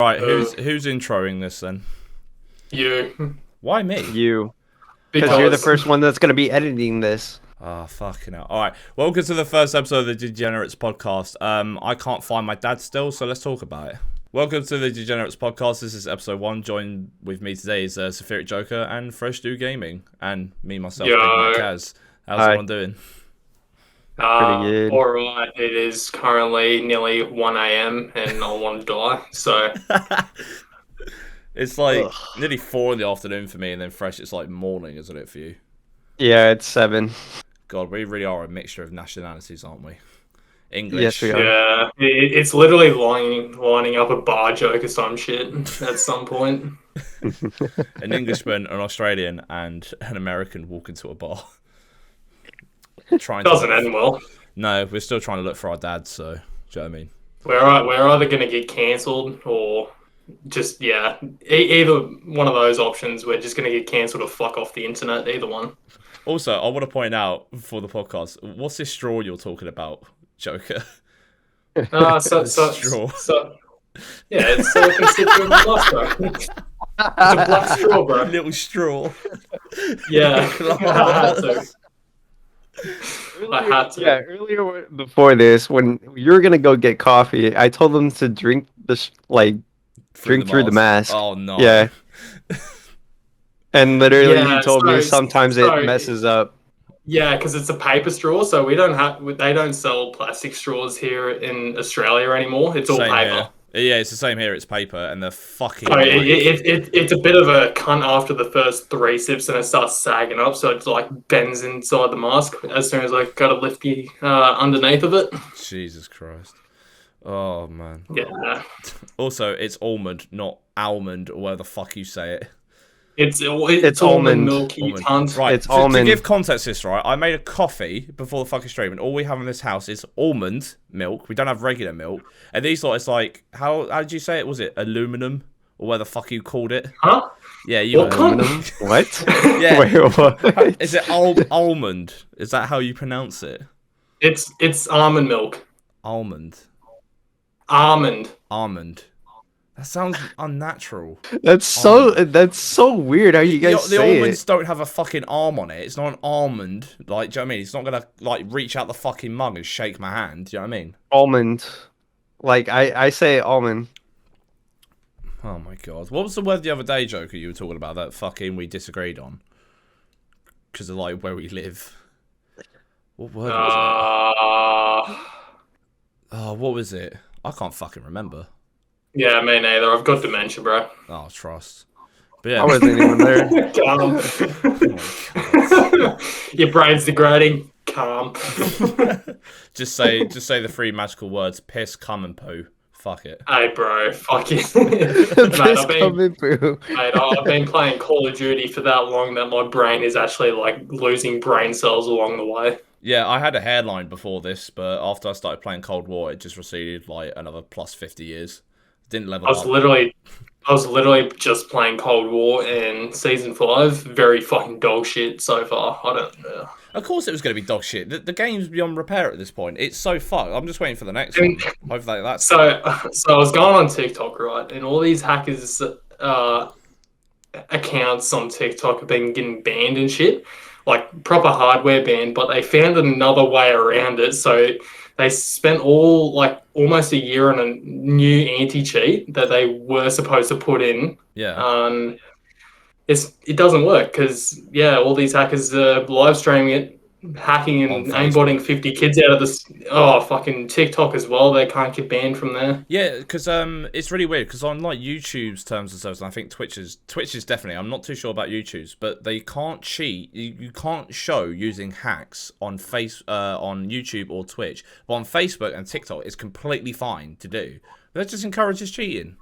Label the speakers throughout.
Speaker 1: Right, who's introing this then?
Speaker 2: You.
Speaker 1: Why me?
Speaker 3: You. Because you're the first one that's going to be editing this.
Speaker 1: Ah, fucking hell. Alright, welcome to the first episode of the Degenerates podcast. I can't find my dad still, so let's talk about it. Welcome to the Degenerates podcast. This is episode 1. Joined with me today is Saphiric Joker and Fresh Do Gaming. And me, myself, Big Mike Kaz. How's everyone doing?
Speaker 3: Pretty good.
Speaker 2: Alright, it is currently nearly 1 AM and I want to die, so...
Speaker 1: It's like nearly 4 in the afternoon for me, and then Fresh, it's like morning, isn't it, for you?
Speaker 3: Yeah, it's 7.
Speaker 1: God, we really are a mixture of nationalities, aren't we? English.
Speaker 3: Yes, we are.
Speaker 2: Yeah, it's literally lining up a bar joke or some shit at some point.
Speaker 1: An Englishman, an Australian, and an American walk into a bar.
Speaker 2: Doesn't end well.
Speaker 1: No, we're still trying to look for our dads, so do you know what I mean?
Speaker 2: We're either going to get cancelled or just, yeah, either one of those options. We're just going to get cancelled or fuck off the internet, either one.
Speaker 1: Also, I want to point out for the podcast, what's this straw you're talking about, Joker?
Speaker 2: Straw. Yeah, it's a constituent glass, bro. It's a black straw, bro.
Speaker 1: Little straw.
Speaker 2: Yeah, I had to.
Speaker 3: Yeah, earlier before this, when you were gonna go get coffee, I told them to drink drink through the mask.
Speaker 1: Oh no.
Speaker 3: Yeah. And literally, you told me sometimes it messes up.
Speaker 2: Yeah, because it's a paper straw, so they don't sell plastic straws here in Australia anymore. It's all
Speaker 1: Same
Speaker 2: paper.
Speaker 1: here. Yeah, it's the same here. It's paper, and they're fucking.
Speaker 2: It's a bit of a cunt after the first 3 sips, and it starts sagging up, so it's like bends inside the mask as soon as I got to lift the underneath of it.
Speaker 1: Jesus Christ! Oh man.
Speaker 2: Yeah.
Speaker 1: Also, it's almond, not almond, or whatever the fuck you say it.
Speaker 2: It's
Speaker 3: almond
Speaker 2: milk, you cunt.
Speaker 1: Right,
Speaker 3: it's almond.
Speaker 1: To give context to this, right, I made a coffee before the fucking stream, and all we have in this house is almond milk. We don't have regular milk. And these lot, it's like, how did you say it? Was it aluminum? Or where the fuck you called it?
Speaker 2: Huh?
Speaker 1: Yeah, you
Speaker 2: What
Speaker 3: aluminum? What?
Speaker 1: Yeah.
Speaker 3: Wait, what?
Speaker 1: Is it almond? Is that how you pronounce it?
Speaker 2: It's almond milk.
Speaker 1: Almond.
Speaker 2: Almond.
Speaker 1: That sounds unnatural.
Speaker 3: That's so weird how you guys
Speaker 1: the
Speaker 3: say
Speaker 1: almonds
Speaker 3: it.
Speaker 1: don't have a fucking arm on it. It's not an almond. Like, do you know what I mean? It's not gonna like reach out the fucking mug and shake my hand. Do you know what I mean?
Speaker 3: Almond. Like I say almond.
Speaker 1: Oh my god. What was the word the other day, Joker, you were talking about that fucking we disagreed on? Because of like where we live. What word was it? Oh, what was it? I can't fucking remember.
Speaker 2: Yeah, me neither. I've got dementia, bro.
Speaker 1: Oh, trust. But yeah.
Speaker 3: I wasn't even there.
Speaker 2: Calm.
Speaker 1: Oh,
Speaker 2: Your brain's degrading. Calm.
Speaker 1: just say the 3 magical words: piss, cum, and poo. Fuck it.
Speaker 2: Hey, bro. Fuck you.
Speaker 3: Piss, cum, and poo.
Speaker 2: Mate, I've been playing Call of Duty for that long that my brain is actually like losing brain cells along the way.
Speaker 1: Yeah, I had a hairline before this, but after I started playing Cold War, it just receded like another plus 50 years. Didn't level up.
Speaker 2: I was literally just playing Cold War in Season 5. Very fucking dog shit so far. I don't know.
Speaker 1: Of course it was going to be dog shit. The game's beyond repair at this point. It's so fucked. I'm just waiting for the next one. Hopefully that's...
Speaker 2: So I was going on TikTok, right? And all these hackers' accounts on TikTok have been getting banned and shit. Like, proper hardware ban, but they found another way around it. So they spent almost a year on a new anti-cheat that they were supposed to put in.
Speaker 1: Yeah.
Speaker 2: It doesn't work because, yeah, all these hackers are live streaming it, hacking and aimbotting 50 kids out of this. Oh, fucking TikTok as well. They can't get banned from there.
Speaker 1: Yeah, because it's really weird because on like YouTube's terms and service, and I think Twitch is definitely. I'm not too sure about YouTube's, but they can't cheat. You can't show using hacks on on YouTube or Twitch, but on Facebook and TikTok, it's completely fine to do. That just encourages cheating.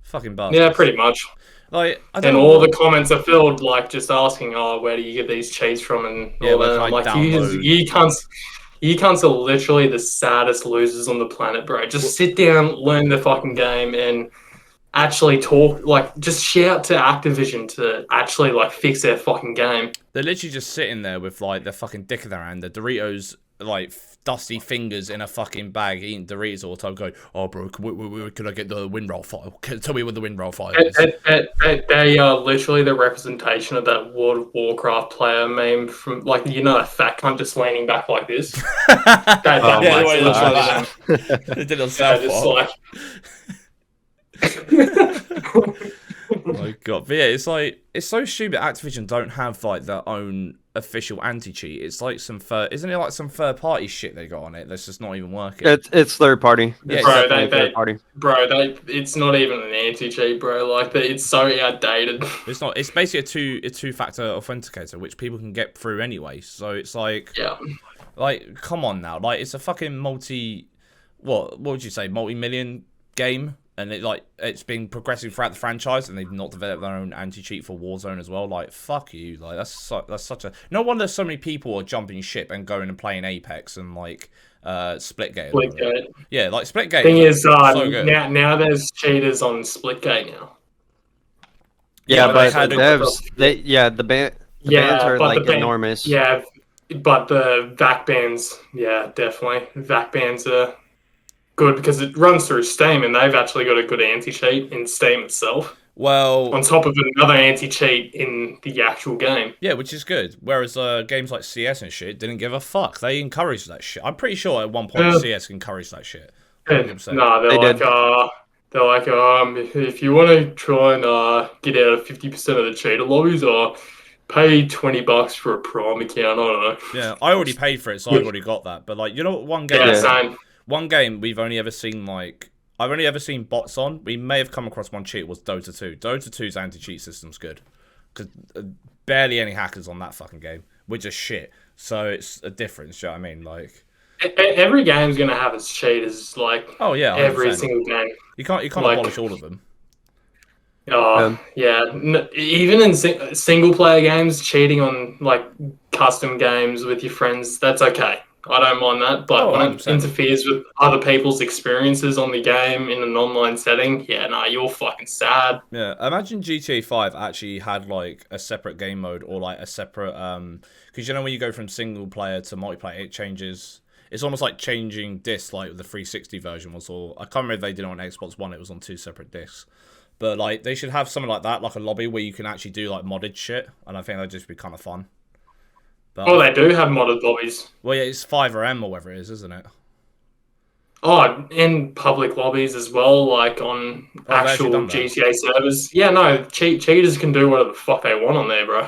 Speaker 1: Fucking bastards.
Speaker 2: Yeah, pretty much.
Speaker 1: Like,
Speaker 2: and all the comments are filled like just asking, "Oh, where do you get these cheats from?" And all that. I'm like, you cunts are literally the saddest losers on the planet, bro. Just sit down, learn the fucking game, and actually talk. Like, just shout to Activision to actually like fix their fucking game.
Speaker 1: They're literally just sitting there with like their fucking dick in their hand, the Doritos like dusty fingers in a fucking bag eating Doritos all the time, going, "Oh, bro, can I get the WinRAR file? Tell me what the WinRAR file is."
Speaker 2: They are literally the representation of that World of Warcraft player meme from, like, you know, that fat cunt just leaning back like this.
Speaker 1: They did it on South Park. Oh my god. But yeah, it's like, it's so stupid Activision don't have like their own official anti-cheat. It's like some isn't it like some third party shit they got on it that's just not even working?
Speaker 3: It's third party.
Speaker 1: Yeah,
Speaker 3: third party.
Speaker 2: It's not even an anti-cheat, bro. Like, it's so outdated.
Speaker 1: It's not. It's basically a two-factor authenticator which people can get through anyway. So it's like,
Speaker 2: yeah,
Speaker 1: like, come on now. Like, it's a fucking what would you say, multi-million game? And it's been progressing throughout the franchise, and they've not developed their own anti-cheat for Warzone as well. Like, fuck you. Like, that's such a... No wonder so many people are jumping ship and going and playing Apex and, like, Splitgate.
Speaker 2: Splitgate.
Speaker 1: Yeah, like, Splitgate.
Speaker 2: Thing is,
Speaker 1: so good.
Speaker 2: now there's cheaters on Splitgate now.
Speaker 3: Yeah, but the devs, the bans are, like, enormous.
Speaker 2: Yeah, but the VAC bans, yeah, definitely. VAC bans are... good because it runs through Steam, and they've actually got a good anti-cheat in Steam itself.
Speaker 1: Well,
Speaker 2: on top of another anti-cheat in the actual game.
Speaker 1: Yeah, which is good. Whereas games like CS and shit didn't give a fuck. They encouraged that shit. I'm pretty sure at one point CS encouraged that shit.
Speaker 2: No, they're like, if you want to try and get out of 50% of the cheater lobbies, or pay $20 for a Prime account. I don't know.
Speaker 1: Yeah, I already paid for it, so I've already got that. But like, you know, one game.
Speaker 2: Yeah, same.
Speaker 1: One game we've only ever seen, like, I've only ever seen bots on. We may have come across one cheat, was Dota 2. Dota 2's anti-cheat system's good. Because barely any hackers on that fucking game. We're just shit. So it's a difference, you know what I mean? Like,
Speaker 2: every game's going to have its cheaters, like,
Speaker 1: oh, yeah, 100%.
Speaker 2: Every single game.
Speaker 1: You can't like, abolish all of them.
Speaker 2: Oh, yeah. Even in single-player games, cheating on, like, custom games with your friends, that's okay. I don't mind that, but when it interferes with other people's experiences on the game in an online setting, yeah, no, you're fucking sad.
Speaker 1: Yeah, imagine GTA 5 actually had, like, a separate game mode, or, like, a separate, because, you know, when you go from single player to multiplayer, it changes. It's almost like changing discs, like the 360 version was, or I can't remember if they did it on Xbox One, it was on 2 separate discs. But, like, they should have something like that, like a lobby where you can actually do, like, modded shit, and I think that'd just be kind of fun. But,
Speaker 2: oh, they do have modded lobbies.
Speaker 1: Well, yeah, it's 5RM or whatever it is, isn't it?
Speaker 2: Oh, in public lobbies as well, like on actual GTA servers. Yeah, no, cheaters can do whatever the fuck they want on there, bro.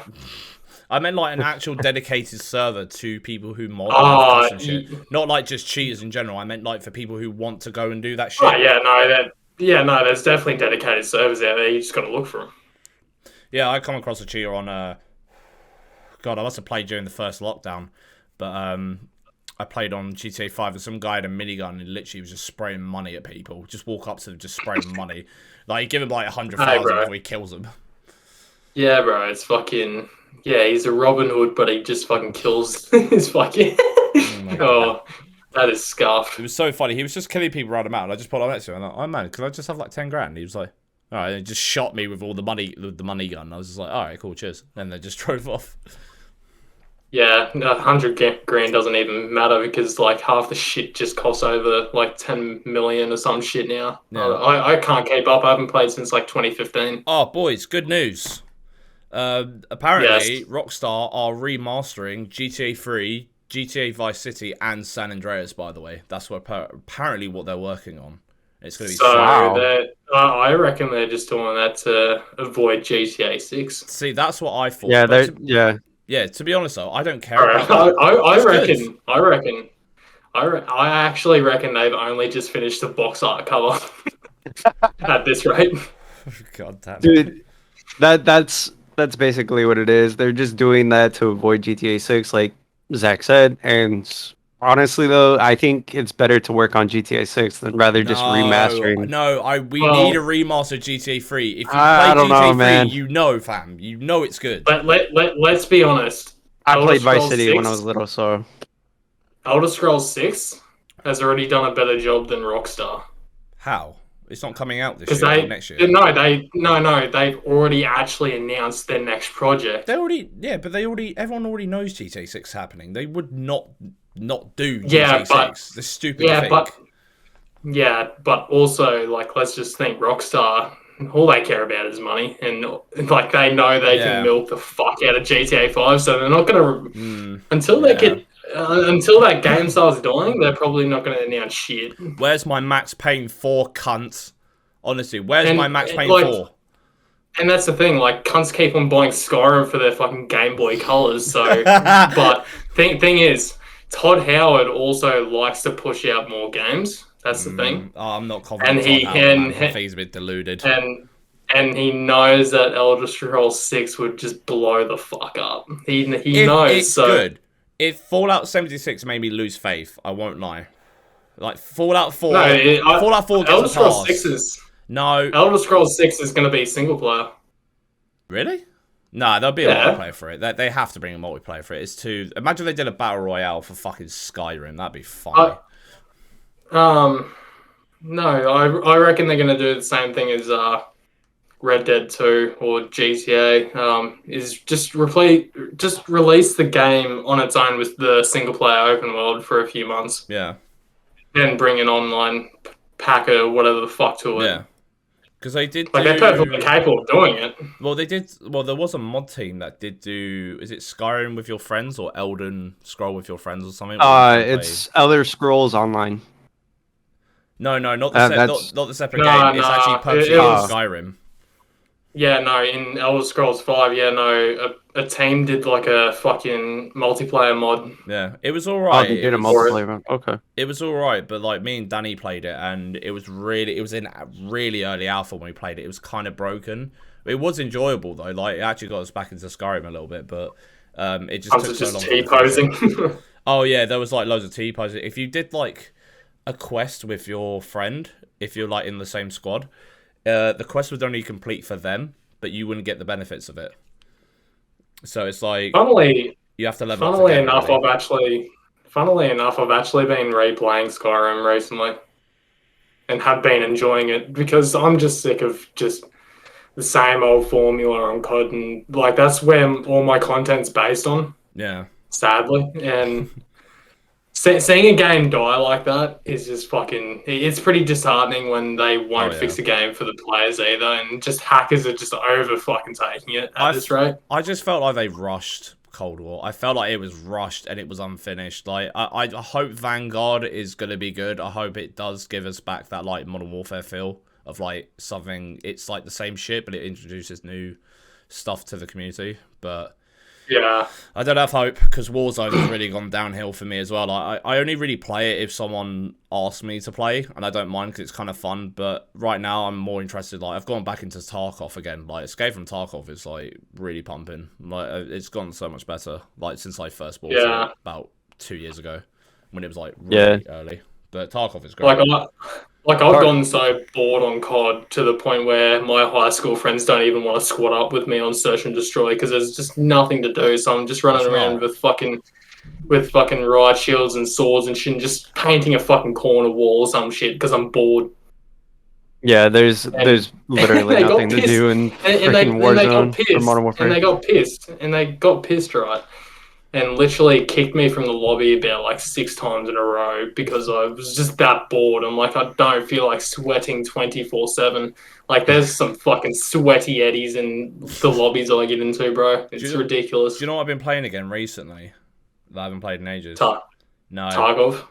Speaker 1: I meant like an actual dedicated server to people who mod and shit. Not like just cheaters in general. I meant like for people who want to go and do that shit.
Speaker 2: Oh, no, there's definitely dedicated servers out there. You just got to look for them.
Speaker 1: Yeah, I come across a cheater on God, I must have played during the first lockdown, but I played on GTA 5 and some guy had a minigun and literally was just spraying money at people. Just walk up to them, just spraying money. Like, give him like 100,000 before he kills them.
Speaker 2: Yeah, bro, it's fucking... Yeah, he's a Robin Hood, but he just fucking kills his fucking... Oh, that is scuffed.
Speaker 1: It was so funny. He was just killing people around him out, and I just put on next to him, and I'm like, oh man, can I just have like 10 grand? And he was like, all right, and he just shot me with all the money, the money gun. I was just like, all right, cool, cheers. And they just drove off.
Speaker 2: Yeah, 100 grand doesn't even matter because like half the shit just costs over like 10 million or some shit now. Yeah. I can't keep up. I haven't played since like 2015.
Speaker 1: Oh, boys, good news. Apparently, Rockstar are remastering GTA 3, GTA Vice City, and San Andreas, by the way. That's what apparently what they're working on. It's going to be
Speaker 2: so I reckon they're just doing that to avoid GTA 6.
Speaker 1: See, that's what I thought.
Speaker 3: Yeah,
Speaker 1: Yeah, to be honest though, I don't care about
Speaker 2: that. I actually reckon they've only just finished the box art cover at this rate.
Speaker 1: God damn.
Speaker 3: Dude, that's basically what it is. They're just doing that to avoid GTA 6, like Zach said, and honestly though, I think it's better to work on GTA 6 than rather just remastering.
Speaker 1: No, we need a remaster of GTA 3. If you play GTA 3, you know, fam. You know it's good.
Speaker 2: But let's be honest.
Speaker 3: I played Vice City when I was little, so...
Speaker 2: Elder Scrolls 6 has already done a better job than Rockstar.
Speaker 1: How? It's not coming out this year or next year.
Speaker 2: No, they've already actually announced their next project.
Speaker 1: Everyone already knows GTA 6 happening. They would not not do GTA 6. The stupid thing.
Speaker 2: But also, like, let's just think Rockstar, all they care about is money, and like they know they can milk the fuck out of GTA 5, so they're not gonna until they get until that game starts dying, they're probably not gonna announce shit.
Speaker 1: Where's my Max Payne 4, cunt? Honestly, where's my Max Payne 4?
Speaker 2: And that's the thing, like, cunts keep on buying Skyrim for their fucking Game Boy Colors, so but thing is, Todd Howard also likes to push out more games. That's the thing.
Speaker 1: Oh, I'm not confident. I think he's a bit deluded.
Speaker 2: And he knows that Elder Scrolls 6 would just blow the fuck up. He knows.
Speaker 1: It's good. If Fallout 76 made me lose faith, I won't lie. Like Fallout 4. Fallout 4 gets
Speaker 2: Elder
Speaker 1: a
Speaker 2: Scrolls
Speaker 1: pass.
Speaker 2: 6 is
Speaker 1: no.
Speaker 2: Elder Scrolls 6 is going to be single player.
Speaker 1: Really? No, there'll be a multiplayer for it. They have to bring a multiplayer for it. It's too. Imagine they did a battle royale for fucking Skyrim. That'd be funny.
Speaker 2: No, I reckon they're going to do the same thing as Red Dead 2 or GTA. Is just release the game on its own with the single player open world for a few months.
Speaker 1: Yeah.
Speaker 2: Then bring an online pack or whatever the fuck to it.
Speaker 1: Yeah. Because they did.
Speaker 2: Like, they're perfectly capable of doing it.
Speaker 1: Well, they did. Well, there was a mod team that did do. Is it Skyrim with your friends or Elden Scroll with your friends or something?
Speaker 3: It's Elder Scrolls Online.
Speaker 1: No, not the not the separate game. It's actually PUBG and Skyrim.
Speaker 2: Yeah, no, in Elder Scrolls 5, a team did like a fucking multiplayer mod.
Speaker 1: Yeah, it was alright.
Speaker 3: Oh, they did a multiplayer mod. Okay.
Speaker 1: It was alright, but like me and Danny played it, and it was in really early alpha when we played it. It was kind of broken. It was enjoyable though. Like, it actually got us back into Skyrim a little bit, but it just took so long.
Speaker 2: T-posing.
Speaker 1: Oh yeah, there was like loads of T-posing. If you did like a quest with your friend, if you're like in the same squad, the quest would only complete for them, but you wouldn't get the benefits of it. So it's like you have to level up.
Speaker 2: Funnily enough, I've actually been replaying Skyrim recently, and have been enjoying it because I'm just sick of just the same old formula on COD, and like that's where all my content's based on.
Speaker 1: Yeah.
Speaker 2: Sadly, and seeing a game die like that is just fucking. It's pretty disheartening when they won't fix a game for the players either, and just hackers are just over fucking taking it at this rate.
Speaker 1: I just felt like they rushed Cold War. I felt like it was rushed and it was unfinished. Like I hope Vanguard is gonna be good. I hope it does give us back that like Modern Warfare feel of like something. It's like the same shit, but it introduces new stuff to the community. But
Speaker 2: yeah,
Speaker 1: I don't have hope because Warzone has really gone downhill for me as well. I only really play it if someone asks me to play, and I don't mind because it's kind of fun. But right now, I'm more interested. Like, I've gone back into Tarkov again. Like, Escape from Tarkov is like really pumping. Like, it's gone so much better. Like, since I first bought it about 2 years ago, when it was like really early. But Tarkov is great.
Speaker 2: Like I've gotten so bored on COD to the point where my high school friends don't even want to squat up with me on Search and Destroy because there's just nothing to do. So I'm just running around with fucking riot shields and swords and shit, and just painting a fucking corner wall or some shit because I'm bored.
Speaker 3: Yeah, there's literally nothing to do in freaking Warzone or Modern Warfare.
Speaker 2: And they got pissed, right? And literally kicked me from the lobby about like 6 times in a row because I was just that bored. I'm like, I don't feel like sweating 24/7. Like, there's some fucking sweaty eddies in the lobbies I get into, bro. It's ridiculous.
Speaker 1: Do you know what I've been playing again recently that I haven't played in ages?
Speaker 2: Tarkov.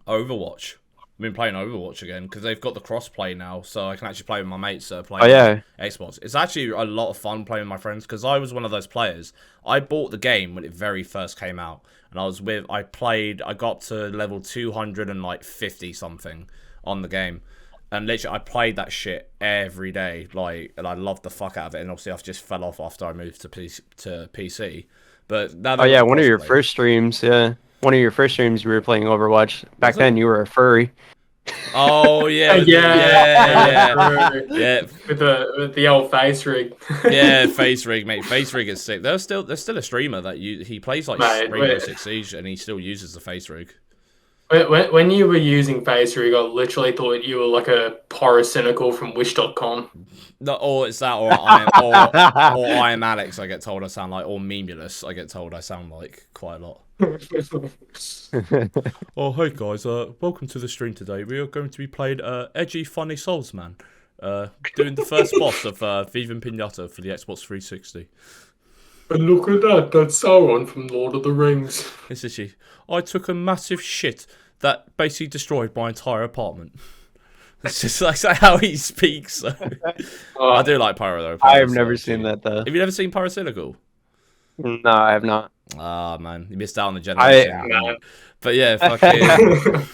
Speaker 1: Overwatch. I've been playing Overwatch again because they've got the cross-play now, so I can actually play with my mates that are playing Xbox. It's actually a lot of fun playing with my friends because I was one of those players. I bought the game when it very first came out, and I got up to level 250 something on the game, and literally I played that shit every day, like, and I loved the fuck out of it. And obviously I just fell off after I moved to PC. But now
Speaker 3: one of your first streams, one of your first streams, you were playing Overwatch. Back then, you were a furry.
Speaker 1: Oh yeah,
Speaker 2: yeah. With the old face rig.
Speaker 1: Yeah, face rig, mate. Face rig is sick. There's still a streamer that he plays like Rainbow Six Siege, and he still uses the face rig.
Speaker 2: When you were using Face, you got literally thought you were like a pyrocynical from Wish.com.
Speaker 1: No, or it's that, or I am Alex. I get told I sound like, or Memulous. I get told I sound like quite a lot. Oh, hey guys, welcome to the stream today. We are going to be playing Edgy Funny Souls Man. Doing the first boss of Viva Pinata for the Xbox 360.
Speaker 2: And look at that, that's Sauron from Lord of the Rings.
Speaker 1: This is she. I took a massive shit that basically destroyed my entire apartment. It's just like how he speaks. So. I do like Pyro though.
Speaker 3: I have never seen that though.
Speaker 1: Have you never seen Pyrocynical?
Speaker 3: No, I have not.
Speaker 1: Ah man, you missed out on the generation. But yeah, fucking.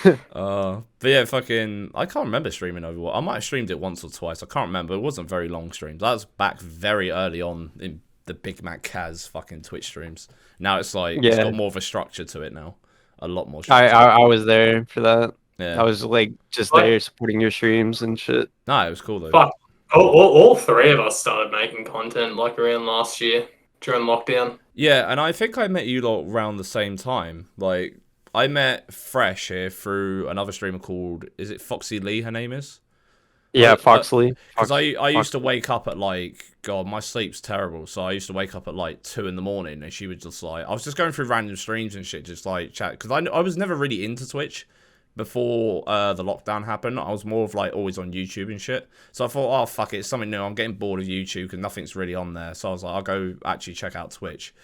Speaker 1: But yeah, fucking. I can't remember streaming Overwatch. I might have streamed it once or twice. I can't remember. It wasn't very long streams. That was back very early on in the Big Mac Kaz fucking Twitch streams. Now it's like it's got more of a structure to it now. A lot more.
Speaker 3: I was there for that.
Speaker 1: Yeah.
Speaker 3: I was like just there supporting your streams and shit.
Speaker 1: No, it was cool though.
Speaker 2: But all three of us started making content like around last year during lockdown.
Speaker 1: Yeah, and I think I met you lot around the same time. Like, I met Fresh here through another streamer called, is it Foxy Lee, her name is?
Speaker 3: Yeah, Foxley.
Speaker 1: Because I used to wake up at like, God, my sleep's terrible. So I used to wake up at like 2 in the morning and she would just like, I was just going through random streams and shit, just like chat. Because I was never really into Twitch before the lockdown happened. I was more of like always on YouTube and shit. So I thought, oh, fuck it, it's something new. I'm getting bored of YouTube because nothing's really on there. So I was like, I'll go actually check out Twitch.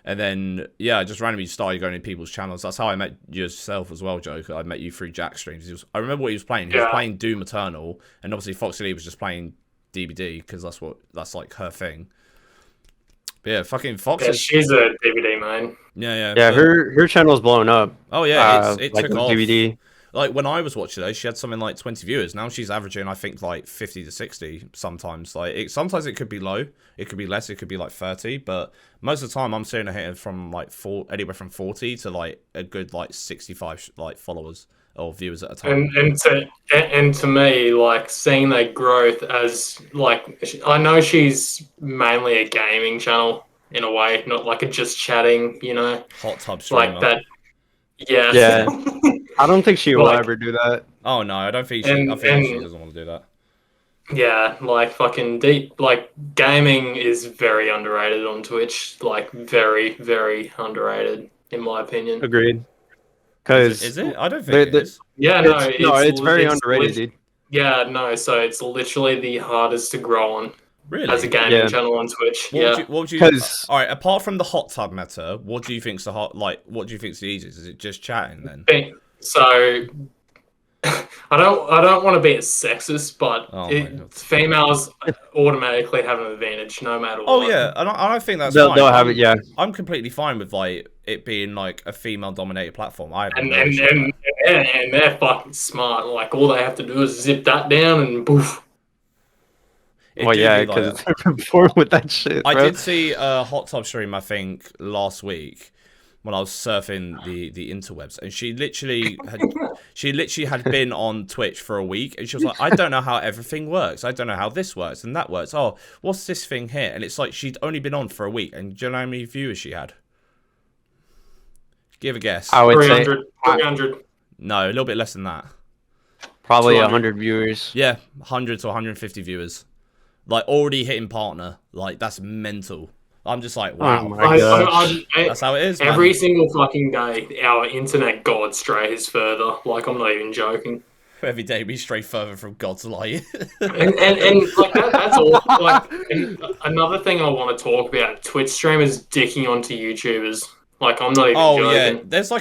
Speaker 1: And then, yeah, I just randomly started going to people's channels. That's how I met yourself as well, Joker. I met you through Jack streams. I remember what he was playing. He was playing Doom Eternal, and obviously Foxy Lee was just playing DBD because that's like her thing. But yeah, fucking Fox.
Speaker 2: Yeah, she's a DVD man.
Speaker 1: Yeah.
Speaker 3: Yeah, her channel's blown up.
Speaker 1: Oh yeah, it
Speaker 3: like
Speaker 1: took off.
Speaker 3: DVD.
Speaker 1: Like when I was watching her, she had something like 20 viewers. Now she's averaging, I think, like 50 to 60 sometimes. Like sometimes it could be low, it could be less, it could be like 30. But most of the time, I'm seeing her hitting from like anywhere from 40 to like a good like 65 like followers or viewers at a time.
Speaker 2: And to me, like seeing that growth as like I know she's mainly a gaming channel in a way, not like a just chatting, you know,
Speaker 1: hot tub streamer.
Speaker 2: Like that. Yeah.
Speaker 3: Yeah. I don't think she will ever do that.
Speaker 1: Oh no, I don't think she. I think she doesn't want to do that.
Speaker 2: Yeah, like fucking deep. Like gaming is very underrated on Twitch. Like very, very underrated in my opinion.
Speaker 3: Agreed. Because
Speaker 1: is it? I don't think it is.
Speaker 2: Yeah,
Speaker 3: it's very underrated, dude.
Speaker 2: Yeah, no. So it's literally the hardest to grow on.
Speaker 1: Really?
Speaker 2: As a gaming channel on Twitch.
Speaker 1: What would you all right, apart from the hot tub meta, what do you think's what do you think's the easiest? Is it just chatting then?
Speaker 2: So I don't want to be a sexist, but females automatically have an advantage no matter what.
Speaker 1: Oh yeah, and I think that's
Speaker 3: fine. They'll have it, yeah.
Speaker 1: I'm completely fine with like it being like a female dominated platform.
Speaker 2: And they're fucking smart. Like all they have to do is zip that down and poof.
Speaker 3: Well, yeah, because it's performed with that shit.
Speaker 1: I
Speaker 3: bro.
Speaker 1: did see a hot tub stream, I think, last week when I was surfing the interwebs, and she literally had been on Twitch for a week, and she was like, I don't know how everything works. I don't know how this works and that works. Oh, what's this thing here? And it's like she'd only been on for a week, and do you know how many viewers she had? Give a guess.
Speaker 3: I would
Speaker 2: 300,
Speaker 3: say
Speaker 2: 300.
Speaker 1: No, a little bit less than that.
Speaker 3: Probably 100 viewers.
Speaker 1: Yeah, 100 to 150 viewers. Like, already hitting partner. Like, that's mental. I'm just like, wow.
Speaker 3: Oh my gosh.
Speaker 1: That's how it is, man.
Speaker 2: Every single fucking day, our internet god strays further. Like, I'm not even joking.
Speaker 1: Every day we stray further from God's light.
Speaker 2: and like, that's all. Like, and another thing I want to talk about, Twitch streamers dicking onto YouTubers. Like, I'm not even joking.
Speaker 1: Yeah, there's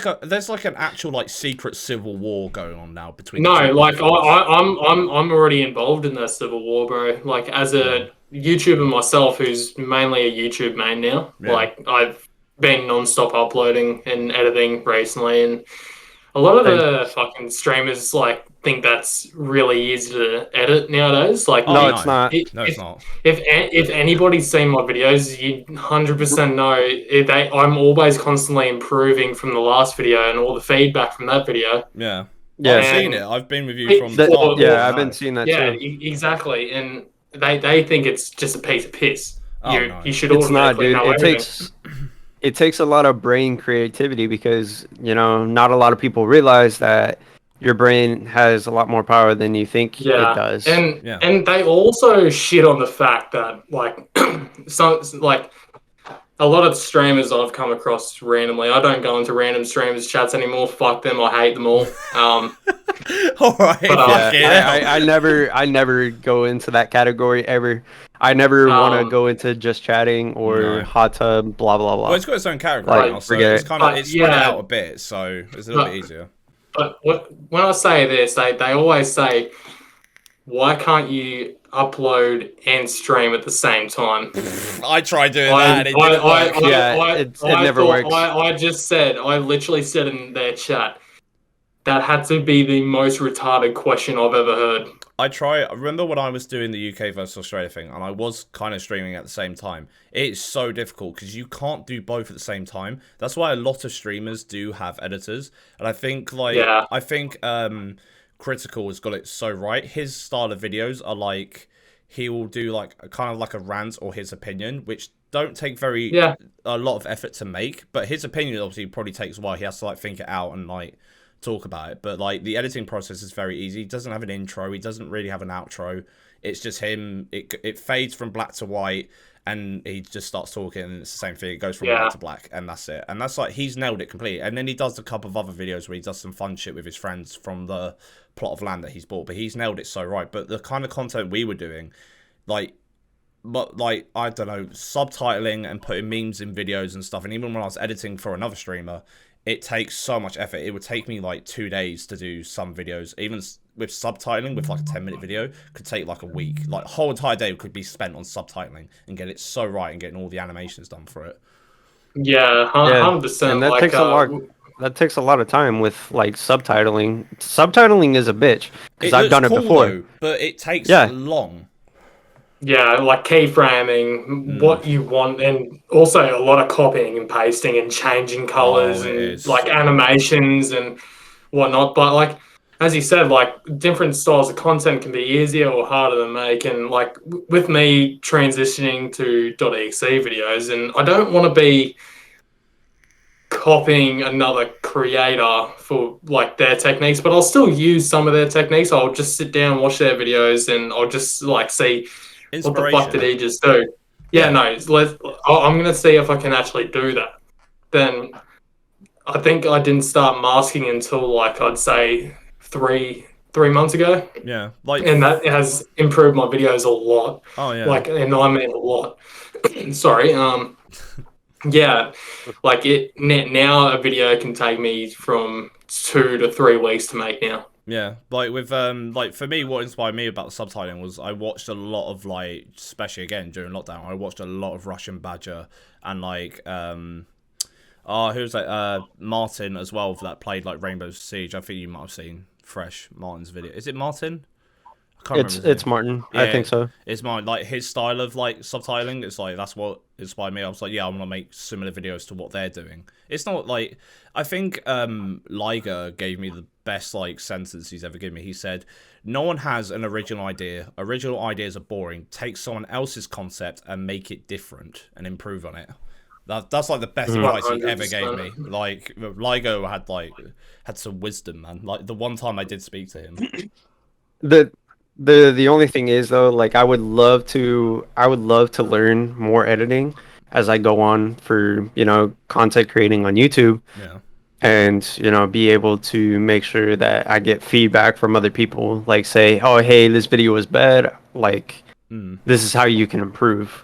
Speaker 1: like an actual like secret civil war going on now between.
Speaker 2: No, like I'm already involved in that civil war, bro. Like as a YouTuber myself, who's mainly a YouTube main now. Yeah. Like I've been non-stop uploading and editing recently, and a lot of the fucking streamers like think that's really easy to edit nowadays. Like
Speaker 3: no, it's not.
Speaker 1: It's not.
Speaker 2: If anybody's seen my videos, you 100% know I'm always constantly improving from the last video and all the feedback from that video.
Speaker 1: Yeah.
Speaker 3: Yeah,
Speaker 1: I've seen it. I've been with you from the start.
Speaker 3: Yeah, I've been seeing that too.
Speaker 2: Yeah, exactly. And they think it's just a piece of piss.
Speaker 1: Oh, no.
Speaker 2: You should
Speaker 3: it's not,
Speaker 2: automatically
Speaker 3: dude.
Speaker 2: know
Speaker 3: It
Speaker 2: everything.
Speaker 3: takes it takes a lot of brain creativity because, you know, not a lot of people realize that your brain has a lot more power than you think it
Speaker 2: Yeah,
Speaker 3: does.
Speaker 2: and they also shit on the fact that like like a lot of streamers I've come across randomly. I don't go into random streamers chats anymore. Fuck them. I hate them all.
Speaker 1: All right.
Speaker 2: But,
Speaker 3: I never go into that category ever. I never want to go into just chatting or hot tub, blah blah blah.
Speaker 1: Well, it's got its own category now, so it's kind of spread out a bit, so it's a little bit easier.
Speaker 2: But when I say this, they always say, why can't you upload and stream at the same time?
Speaker 1: I tried doing that and it didn't work.
Speaker 3: It never works.
Speaker 2: I literally said in their chat, that had to be the most retarded question I've ever heard.
Speaker 1: I remember when I was doing the UK versus Australia thing, and I was kind of streaming at the same time. It's so difficult because you can't do both at the same time. That's why a lot of streamers do have editors, and I think Critical has got it so right. His style of videos are like he will do like kind of like a rant or his opinion, which don't take a lot of effort to make. But his opinion obviously probably takes a while. He has to like think it out and like talk about it, but like the editing process is very easy. He doesn't have an intro, he doesn't really have an outro. It's just him. It fades from black to white and he just starts talking and it's the same thing. It goes from white to black and that's it. And that's like he's nailed it completely. And then he does a couple of other videos where he does some fun shit with his friends from the plot of land that he's bought, but he's nailed it so right. But the kind of content we were doing, I don't know, subtitling and putting memes in videos and stuff, and even when I was editing for another streamer, it takes so much effort. It would take me like 2 days to do some videos. Even with subtitling, with like a 10-minute video, could take like a week. Like a whole entire day could be spent on subtitling and get it so right and getting all the animations done for it.
Speaker 2: Yeah, 100%.
Speaker 3: And that takes a lot. That takes a lot of time with like subtitling. Subtitling is a bitch because I've done it before,
Speaker 1: though, but it takes long.
Speaker 2: Yeah, like keyframing, what you want, and also a lot of copying and pasting and changing colors and like animations and whatnot. But like, as you said, like different styles of content can be easier or harder to make. And like with me transitioning to .exe videos, and I don't want to be copying another creator for like their techniques, but I'll still use some of their techniques. I'll just sit down, watch their videos, and I'll just like see, what the fuck did he just do? I'm going to see if I can actually do that. Then I think I didn't start masking until like I'd say three months ago.
Speaker 1: Yeah,
Speaker 2: and that has improved my videos a lot.
Speaker 1: Oh yeah,
Speaker 2: like, and I mean a lot. Sorry. Yeah, like now a video can take me from 2 to 3 weeks to make now.
Speaker 1: Yeah, like with like for me, what inspired me about the subtitling was I watched a lot of like, especially again during lockdown, I watched a lot of Russian Badger and like who's that Martin as well that played like Rainbow Siege. I think you might have seen Fresh Martin's video. Is it Martin?
Speaker 3: It's Martin. Yeah, I think so.
Speaker 1: It's Martin. Like his style of like subtitling, it's like that's what inspired me. I was like, yeah, I'm gonna make similar videos to what they're doing. It's not like I think Liger gave me the best like sentence he's ever given me. He said, "No one has an original idea. Original ideas are boring. Take someone else's concept and make it different and improve on it." That's like the best advice he ever gave me. Like Ligo had some wisdom, man. Like the one time I did speak to him.
Speaker 3: The only thing is though, like I would love to learn more editing as I go on for, you know, content creating on YouTube.
Speaker 1: Yeah.
Speaker 3: And, you know, be able to make sure that I get feedback from other people, like say, oh hey, this video was bad, like this is how you can improve.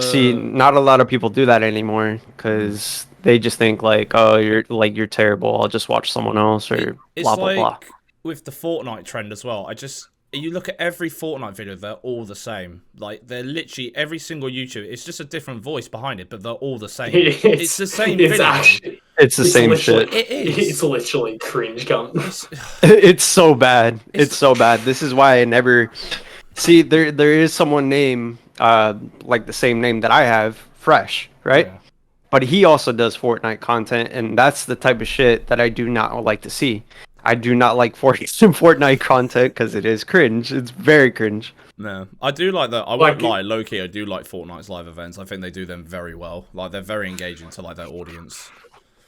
Speaker 3: See, not a lot of people do that anymore because they just think like, oh, you're terrible, I'll just watch someone else or blah blah blah.
Speaker 1: With the Fortnite trend as well, you look at every Fortnite video, they're all the same. Like, they're literally, every single YouTuber, it's just a different voice behind it, but they're all the same. It's the same video.
Speaker 3: It's the same shit.
Speaker 2: It is. It's literally cringe gun.
Speaker 3: It's so bad. It's so bad. This is why I never... See, there is someone named, like the same name that I have, Fresh, right? Yeah. But he also does Fortnite content, and that's the type of shit that I do not like to see. I do not like Fortnite content because it is cringe. It's very cringe.
Speaker 1: No, I do like that. I won't lie, low key. I do like Fortnite's live events. I think they do them very well. Like they're very engaging to like their audience.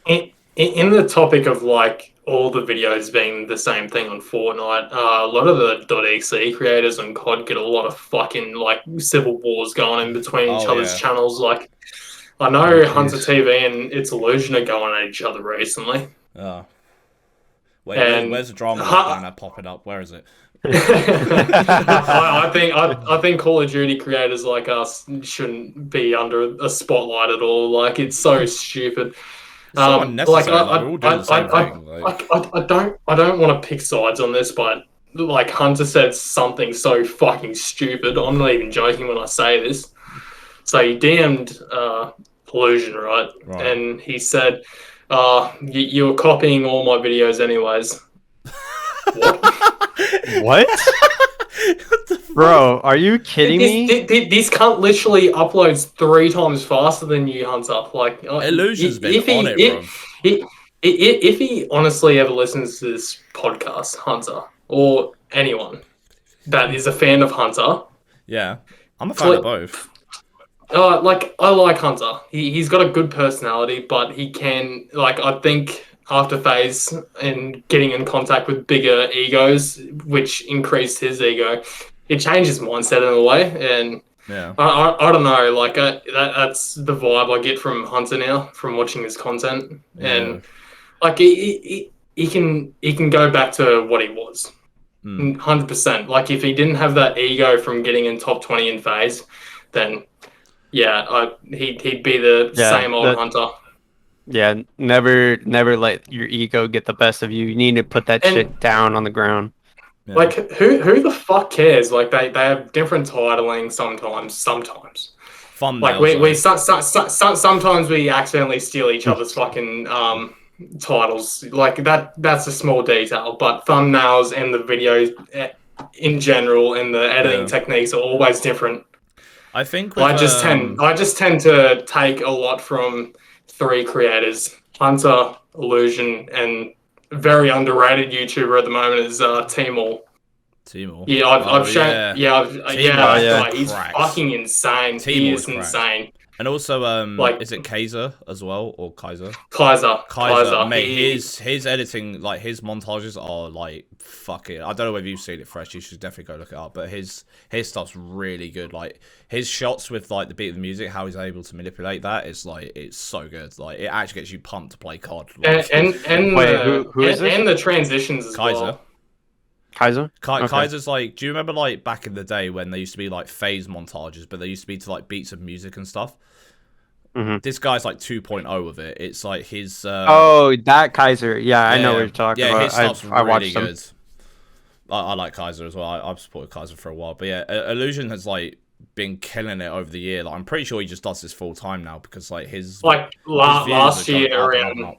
Speaker 2: In the topic of like all the videos being the same thing on Fortnite, a lot of the .exe creators and COD get a lot of fucking like civil wars going in between each other's channels. Like I know Hunter TV and Itsllusion are going at each other recently.
Speaker 1: Oh. Wait, where's the drama popping up? Where is it?
Speaker 2: I think Call of Duty creators like us shouldn't be under a spotlight at all. Like it's so stupid.
Speaker 1: So unnecessary.
Speaker 2: I don't want to pick sides on this, but like Hunter said something so fucking stupid. I'm not even joking when I say this. So he DM'd Illusion, right? And he said, you were copying all my videos anyways.
Speaker 3: What? Bro, are you kidding me?
Speaker 2: This cunt literally uploads 3 times faster than you, Hunter. Like,
Speaker 1: Illusion's been on it, bro.
Speaker 2: If he honestly ever listens to this podcast, Hunter, or anyone that is a fan of Hunter,
Speaker 1: yeah, I'm a fan of both.
Speaker 2: Like I like Hunter. He's got a good personality, but he can I think after phase and getting in contact with bigger egos, which increased his ego, it changed his mindset in a way. And
Speaker 1: yeah,
Speaker 2: I don't know, like that's the vibe I get from Hunter now from watching his content, and like he can go back to what he was, 100%. Like if he didn't have that ego from getting in top 20 in phase, then yeah, he'd be the same old Hunter.
Speaker 3: Yeah, never let your ego get the best of you. You need to put that shit down on the ground.
Speaker 1: Yeah.
Speaker 2: Like who the fuck cares? Like they have different titling sometimes.
Speaker 1: Thumbnails,
Speaker 2: like we sometimes we accidentally steal each other's fucking titles. Like that's a small detail, but thumbnails and the videos in general and the editing techniques are always different.
Speaker 1: I think
Speaker 2: I just tend to take a lot from 3 creators: Hunter, Illusion, and very underrated YouTuber at the moment is Timor. Yeah, I've shown. Yeah, he's fucking insane. He is insane.
Speaker 1: And also, is it Kaiser as well, or Kaiser?
Speaker 2: Kaiser.
Speaker 1: Mate, his editing, like his montages are like fucking. I don't know if you've seen it fresh. You should definitely go look it up. But his stuff's really good. Like his shots with like the beat of the music, how he's able to manipulate that is like it's so good. Like it actually gets you pumped to play COD. Like,
Speaker 2: and who is this? And the transitions as well.
Speaker 3: Kaiser?
Speaker 1: Kaiser's like, do you remember like back in the day when there used to be like phase montages, but they used to be to like beats of music and stuff?
Speaker 3: Mm-hmm.
Speaker 1: This guy's like 2.0 of it. It's like his.
Speaker 3: That Kaiser. Yeah, I know what you're talking about.
Speaker 1: His stuff's really good. I like Kaiser as well. I've supported Kaiser for a while, but yeah, Illusion has like been killing it over the year. Like, I'm pretty sure he just does this full time now because like his
Speaker 2: last year around.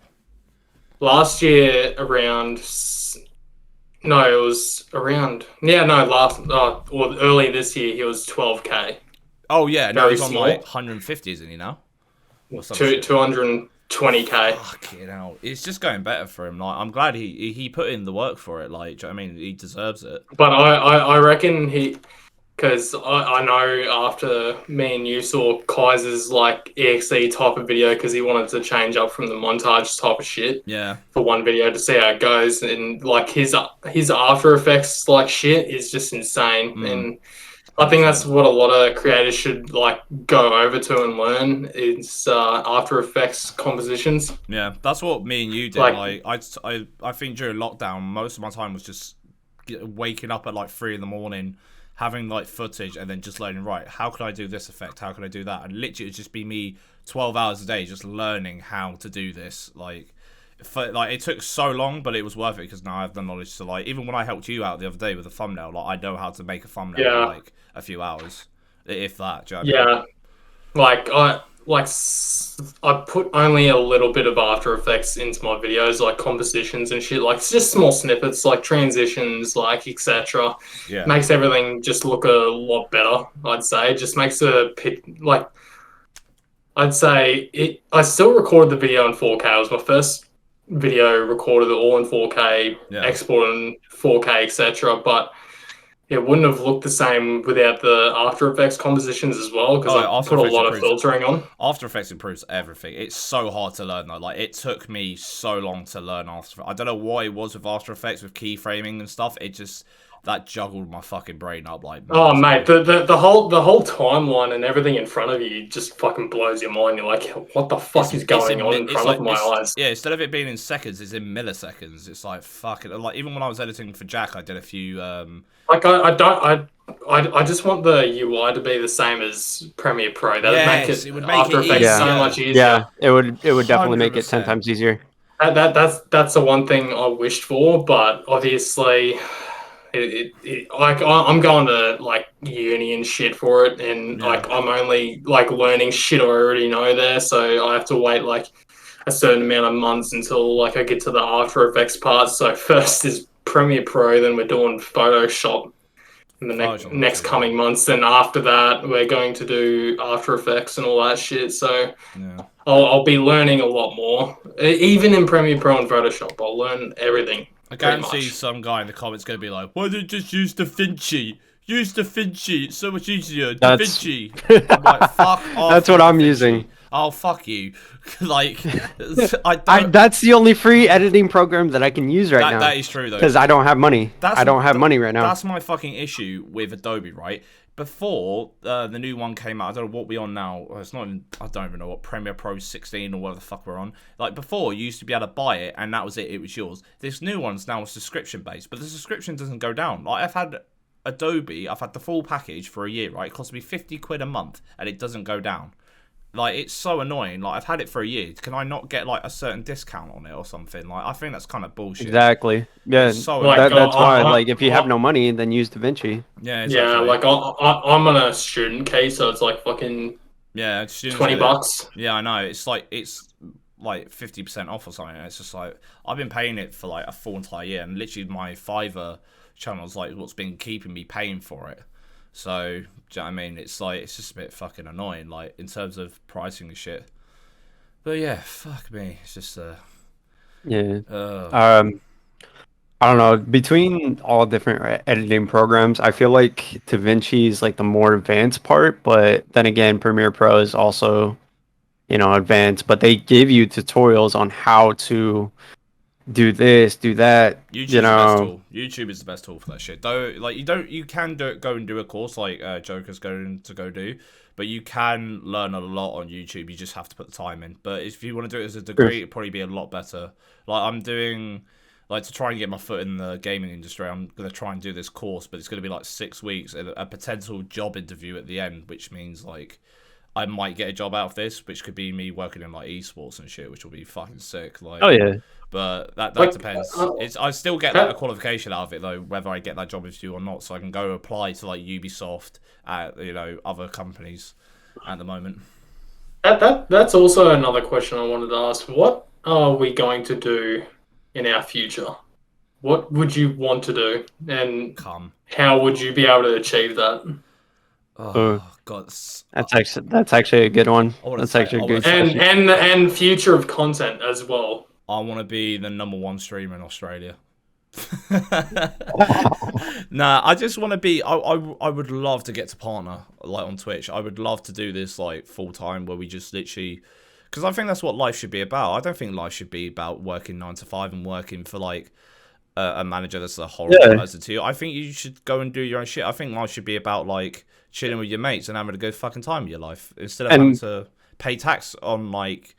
Speaker 2: No, it was around. Yeah, no, early this year he was 12K.
Speaker 1: Oh yeah, no, he's on like 150, isn't he now?
Speaker 2: 220K.
Speaker 1: Fucking hell, it's just going better for him. Like, I'm glad he put in the work for it. Like, I mean, he deserves it.
Speaker 2: But I reckon because I know after me and you saw Kaiser's like EXE type of video because he wanted to change up from the montage type of shit.
Speaker 1: Yeah.
Speaker 2: For one video to see how it goes, and like his After Effects like shit is just insane, and I think that's what a lot of creators should like go over to and learn is After Effects compositions.
Speaker 1: Yeah, that's what me and you did. Like I think during lockdown, most of my time was just waking up at like 3 a.m, having like footage, and then just learning, right, how can I do this effect? How can I do that? And literally it'd just be me 12 hours a day just learning how to do this. Like it took so long, but it was worth it because now I have the knowledge to like, even when I helped you out the other day with a thumbnail, like I know how to make a thumbnail in like a few hours, if that. Do you know what I mean? I put only a little bit of After Effects into my videos, like compositions and shit. Like it's just small snippets, like transitions, like etc. Yeah,
Speaker 2: makes everything just look a lot better. I'd say it just makes I'd say I still recorded the video in 4K. It was my first video, recorded it all in 4K,
Speaker 1: Yeah.
Speaker 2: export in 4K, etc. But it wouldn't have looked the same without the After Effects compositions as well, because I put a lot of filtering on.
Speaker 1: After Effects improves everything. It's so hard to learn though. Like, it took me so long to learn After Effects. I don't know what it was with After Effects, with keyframing and stuff. It just, that juggled my fucking brain up like.
Speaker 2: Oh mate, the whole timeline and everything in front of you just fucking blows your mind. You're like, what the fuck is going on in front of my eyes?
Speaker 1: Yeah, instead of it being in seconds, it's in milliseconds. It's like fucking, like, even when I was editing for Jack, I did a few
Speaker 2: like I just want the UI to be the same as Premiere Pro. That would make After Effects so much easier.
Speaker 3: Yeah, it would definitely make it 10 times easier.
Speaker 2: That's the one thing I wished for, but obviously like I'm going to like uni and shit for it, and like I'm only like learning shit I already know there, so I have to wait like a certain amount of months until like I get to the After Effects part. So first is Premiere Pro, then we're doing Photoshop in the next coming months, and after that we're going to do After Effects and all that shit. So I'll be learning a lot more, even in Premiere Pro and Photoshop. I'll learn everything.
Speaker 1: I guarantee some guy in the comments going to be like, why don't you just use DaVinci? Use DaVinci, it's so much easier. DaVinci. I'm like, fuck off.
Speaker 3: That's what I'm using.
Speaker 1: Oh, fuck you. Like,
Speaker 3: that's the only free editing program that I can use right now.
Speaker 1: That is true, though.
Speaker 3: Because I don't have money. I don't have money right now.
Speaker 1: That's my fucking issue with Adobe, right? Before the new one came out, I don't know what we're on now. It's not. I don't even know what Premiere Pro 16 or whatever the fuck we're on. Like before, you used to be able to buy it and that was it. It was yours. This new one's now subscription based, but the subscription doesn't go down. Like I've had Adobe, I've had the full package for a year, right? It cost me 50 quid a month, and it doesn't go down. Like, it's so annoying. Like, I've had it for a year. Can I not get, like, a certain discount on it or something? Like, I think that's kind of bullshit.
Speaker 3: Exactly. Yeah,
Speaker 1: so
Speaker 3: that's why, like, if you have no money, then use DaVinci.
Speaker 1: Yeah, exactly.
Speaker 2: Yeah, like, I'm on a student case, so it's, like, fucking $20.
Speaker 1: Yeah, I know. It's, like 50% off or something. It's just, like, I've been paying it for, like, a full entire year, and literally my Fiverr channel is, like, what's been keeping me paying for it. So, do you know what I mean? It's like, it's just a bit fucking annoying, like, in terms of pricing and shit. But yeah, fuck me. It's just,
Speaker 3: yeah. I don't know. Between all different editing programs, I feel like DaVinci is like the more advanced part, but then again, Premiere Pro is also, advanced, but they give you tutorials on how to do this, do that.
Speaker 1: YouTube is the best tool for that shit. Though, like, you can go and do a course like Joker's going to go do, but you can learn a lot on YouTube. You just have to put the time in. But if you want to do it as a degree, it'd probably be a lot better. Like, I'm doing, like, to try and get my foot in the gaming industry, I'm gonna try and do this course, but it's gonna be like 6 weeks, a potential job interview at the end, which means like I might get a job out of this, which could be me working in like esports and shit, which will be fucking sick. Like,
Speaker 3: oh yeah.
Speaker 1: But that depends. I still get a qualification out of it though, whether I get that job interview or not, so I can go apply to like Ubisoft, other companies at the moment.
Speaker 2: That's also another question I wanted to ask. What are we going to do in our future? What would you want to do, and how would you be able to achieve that?
Speaker 1: Oh God,
Speaker 3: that's actually a good one. That's actually a good question.
Speaker 2: And future of content as well.
Speaker 1: I want to be the #1 streamer in Australia. Nah, I just want to be. I would love to get to partner like on Twitch. I would love to do this like full time, where we just literally, because I think that's what life should be about. I don't think life should be about working 9 to 5 and working for like a manager that's a horrible person to you. I think you should go and do your own shit. I think life should be about like chilling with your mates and having a good fucking time in your life, instead of having to pay tax on like.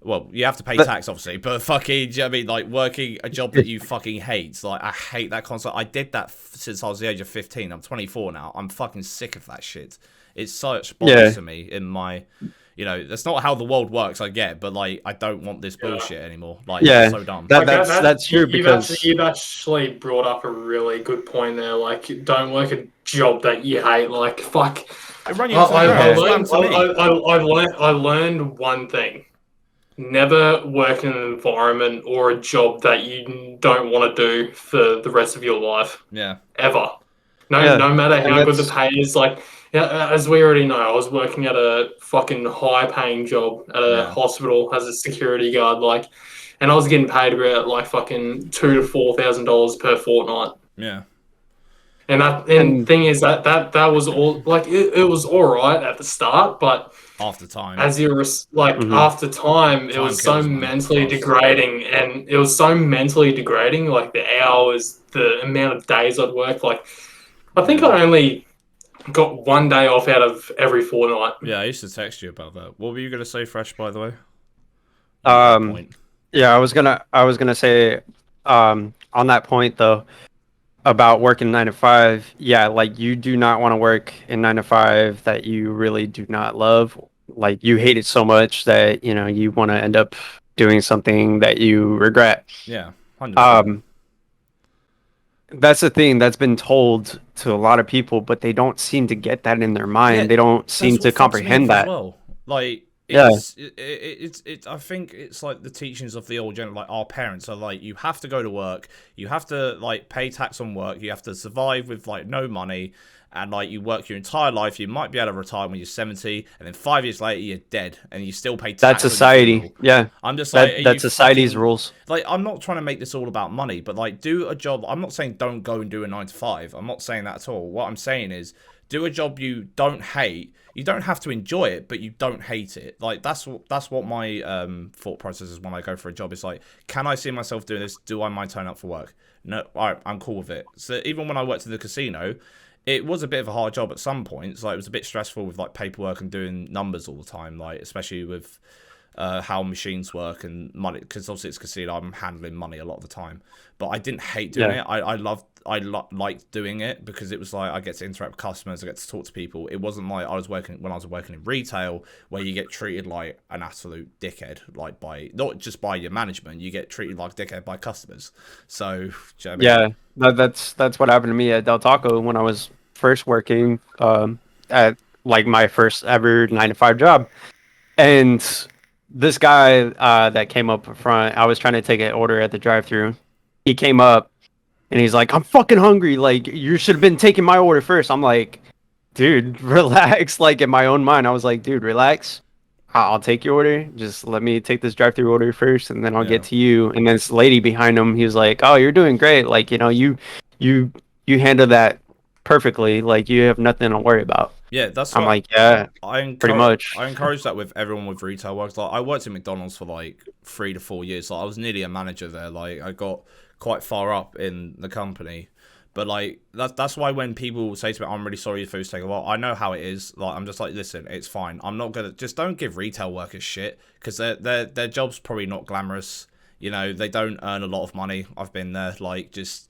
Speaker 1: Well, you have to pay tax, obviously, but fucking, do you know what I mean? Like, working a job that you fucking hate. Like, I hate that concept. I did that since I was the age of 15. I'm 24 now. I'm fucking sick of that shit. It's such bollocks to me in my, that's not how the world works, I get, but, like, I don't want this bullshit anymore. Like, it's so dumb.
Speaker 3: That's true, because...
Speaker 2: You've actually brought up a really good point there. Like, don't work a job that you hate. Like, fuck. I learned one thing. Never work in an environment or a job that you don't want to do for the rest of your life.
Speaker 1: Yeah.
Speaker 2: Ever. No matter how good the pay is. Like, as we already know, I was working at a fucking high-paying job at a hospital as a security guard. Like, and I was getting paid about like fucking $2,000 to $4,000 per fortnight.
Speaker 1: Yeah.
Speaker 2: And thing is that was all like it was all right at the start, but
Speaker 1: after time,
Speaker 2: as you were like after time, it was so mentally degrading, and it was so mentally degrading. Like the hours, the amount of days I'd work. Like I think I only got 1 day off out of every fortnight.
Speaker 1: Yeah, I used to text you about that. What were you gonna say, Fresh? By the way.
Speaker 3: Yeah, I was gonna say, on that point though, about working 9 to 5. Yeah, like you do not want to work in 9 to 5 that you really do not love. Like you hate it so much that you want to end up doing something that you regret.
Speaker 1: Yeah, 100%.
Speaker 3: That's the thing that's been told to a lot of people, but they don't seem to get that in their mind. Yeah, they don't seem to comprehend that.
Speaker 1: Well, like. It's I think it's like the teachings of the old generation, like our parents are like, you have to go to work, you have to like pay tax on work, you have to survive with like no money, and like you work your entire life, you might be able to retire when you're 70, and then 5 years later you're dead and you still pay tax.
Speaker 3: That's society. Yeah,
Speaker 1: I'm just like
Speaker 3: that's society's rules.
Speaker 1: Like I'm not trying to make this all about money, but like do a job. I'm not saying don't go and do a 9 to 5. I'm not saying that at all. What I'm saying is do a job you don't hate. You don't have to enjoy it, but you don't hate it. Like that's what my thought process is when I go for a job. It's like, can I see myself doing this? Do I mind turning up for work? No, all right, I'm cool with it. So even when I worked at the casino, it was a bit of a hard job at some points. Like it was a bit stressful with like paperwork and doing numbers all the time. Like especially with how machines work and money, because obviously it's casino. I'm handling money a lot of the time, but I didn't hate doing it. I liked doing it because it was like I get to interact with customers, I get to talk to people. It wasn't like I was working in retail where you get treated like an absolute dickhead, like by not just by your management, you get treated like a dickhead by customers. So you know what I
Speaker 3: mean? That's what happened to me at Del Taco when I was first working at like my first ever 9 to 5 job, and this guy that came up front, I was trying to take an order at the drive-thru. He came up and he's like, "I'm fucking hungry. Like, you should have been taking my order first." I'm like, "Dude, relax." Like, in my own mind, I was like, "Dude, relax. I'll take your order. Just let me take this drive-thru order first, and then I'll get to you." And then this lady behind him, he was like, "Oh, you're doing great. Like, you handle that perfectly. Like, you have nothing to worry about."
Speaker 1: Yeah, that's.
Speaker 3: I'm like, yeah, pretty much.
Speaker 1: I encourage that with everyone with retail work. Like, I worked at McDonald's for like 3 to 4 years. Like, I was nearly a manager there. Like, I got quite far up in the company, but like that's why when people say to me, "I'm really sorry your food's taking a while," I know how it is. Like I'm just like, listen, it's fine. I'm not gonna just don't give retail workers shit because their job's probably not glamorous. They don't earn a lot of money. I've been there. Like just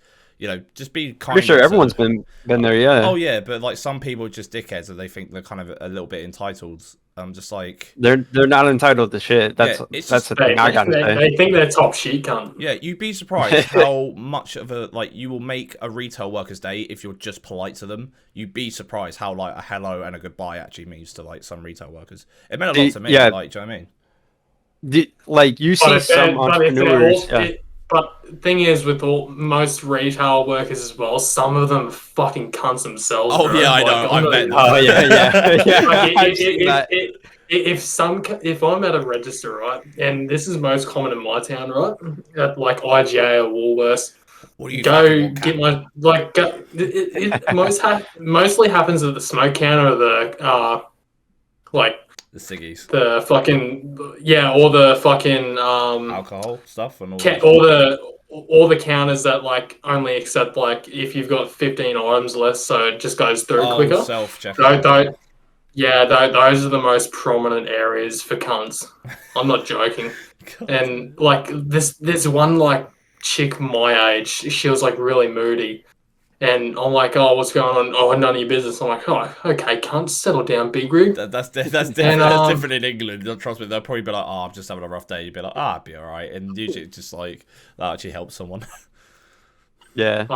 Speaker 1: be kind.
Speaker 3: For sure, everyone's been there, yeah.
Speaker 1: Oh yeah, but like some people are just dickheads and they think they're kind of a little bit entitled. I'm just like
Speaker 3: they're not entitled to shit. That's the thing I gotta say.
Speaker 2: They think they're top shit, cunt.
Speaker 1: Yeah, you'd be surprised how much of a you will make a retail worker's day if you're just polite to them. You'd be surprised how like a hello and a goodbye actually means to like some retail workers. It meant a lot to me.
Speaker 3: Yeah.
Speaker 1: Like, do you know what I mean?
Speaker 3: Like you see some entrepreneurs.
Speaker 2: But the thing is, with most retail workers as well, some of them are fucking cunts themselves.
Speaker 1: Oh, bro. Yeah, I know. I bet.
Speaker 3: Oh, yeah.
Speaker 2: If I'm at a register, right, and this is most common in my town, right, at like IGA or Woolworths, mostly happens at the smoke counter or the
Speaker 1: the ciggies,
Speaker 2: the fucking or the fucking
Speaker 1: alcohol stuff, and
Speaker 2: all the counters that like only accept like if you've got 15 items less, so it just goes through quicker. Those are the most prominent areas for cunts. I'm not joking. And like there's one like chick my age. She was like really moody. And I'm like, "Oh, what's going on?" "Oh, none of your business." I'm like, "Oh, okay, cunt, settle down, big rig."
Speaker 1: That's different in England. Trust me, they'll probably be like, "Oh, I'm just having a rough day." You'd be like, "Ah, be all right." And usually it's just like that actually helps someone.
Speaker 3: Yeah.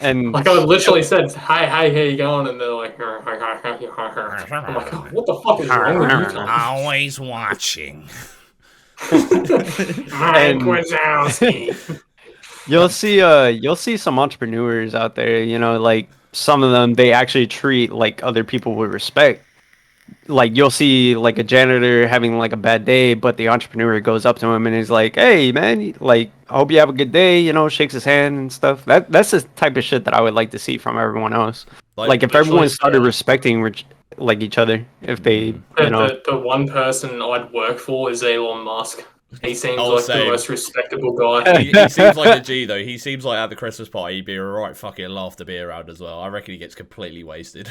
Speaker 2: And like I literally said, "Hey, how you going?" And they're like, I'm like, "Oh, what the fuck is wrong with you?"
Speaker 1: Always watching.
Speaker 2: Mike Wazowski.
Speaker 3: You'll see some entrepreneurs out there, like some of them, they actually treat like other people with respect. like you'll see like a janitor having like a bad day, but the entrepreneur goes up to him and is like, "Hey, man, like I hope you have a good day," you know, shakes his hand and stuff. That's the type of shit that I would like to see from everyone else. Like if everyone started respecting like each other, if they, you know,
Speaker 2: the one person I'd work for is Elon Musk. He seems like the most respectable guy.
Speaker 1: He seems like a G though. He seems like at the Christmas party he'd be a right fucking laugh to be around as well. I reckon he gets completely wasted.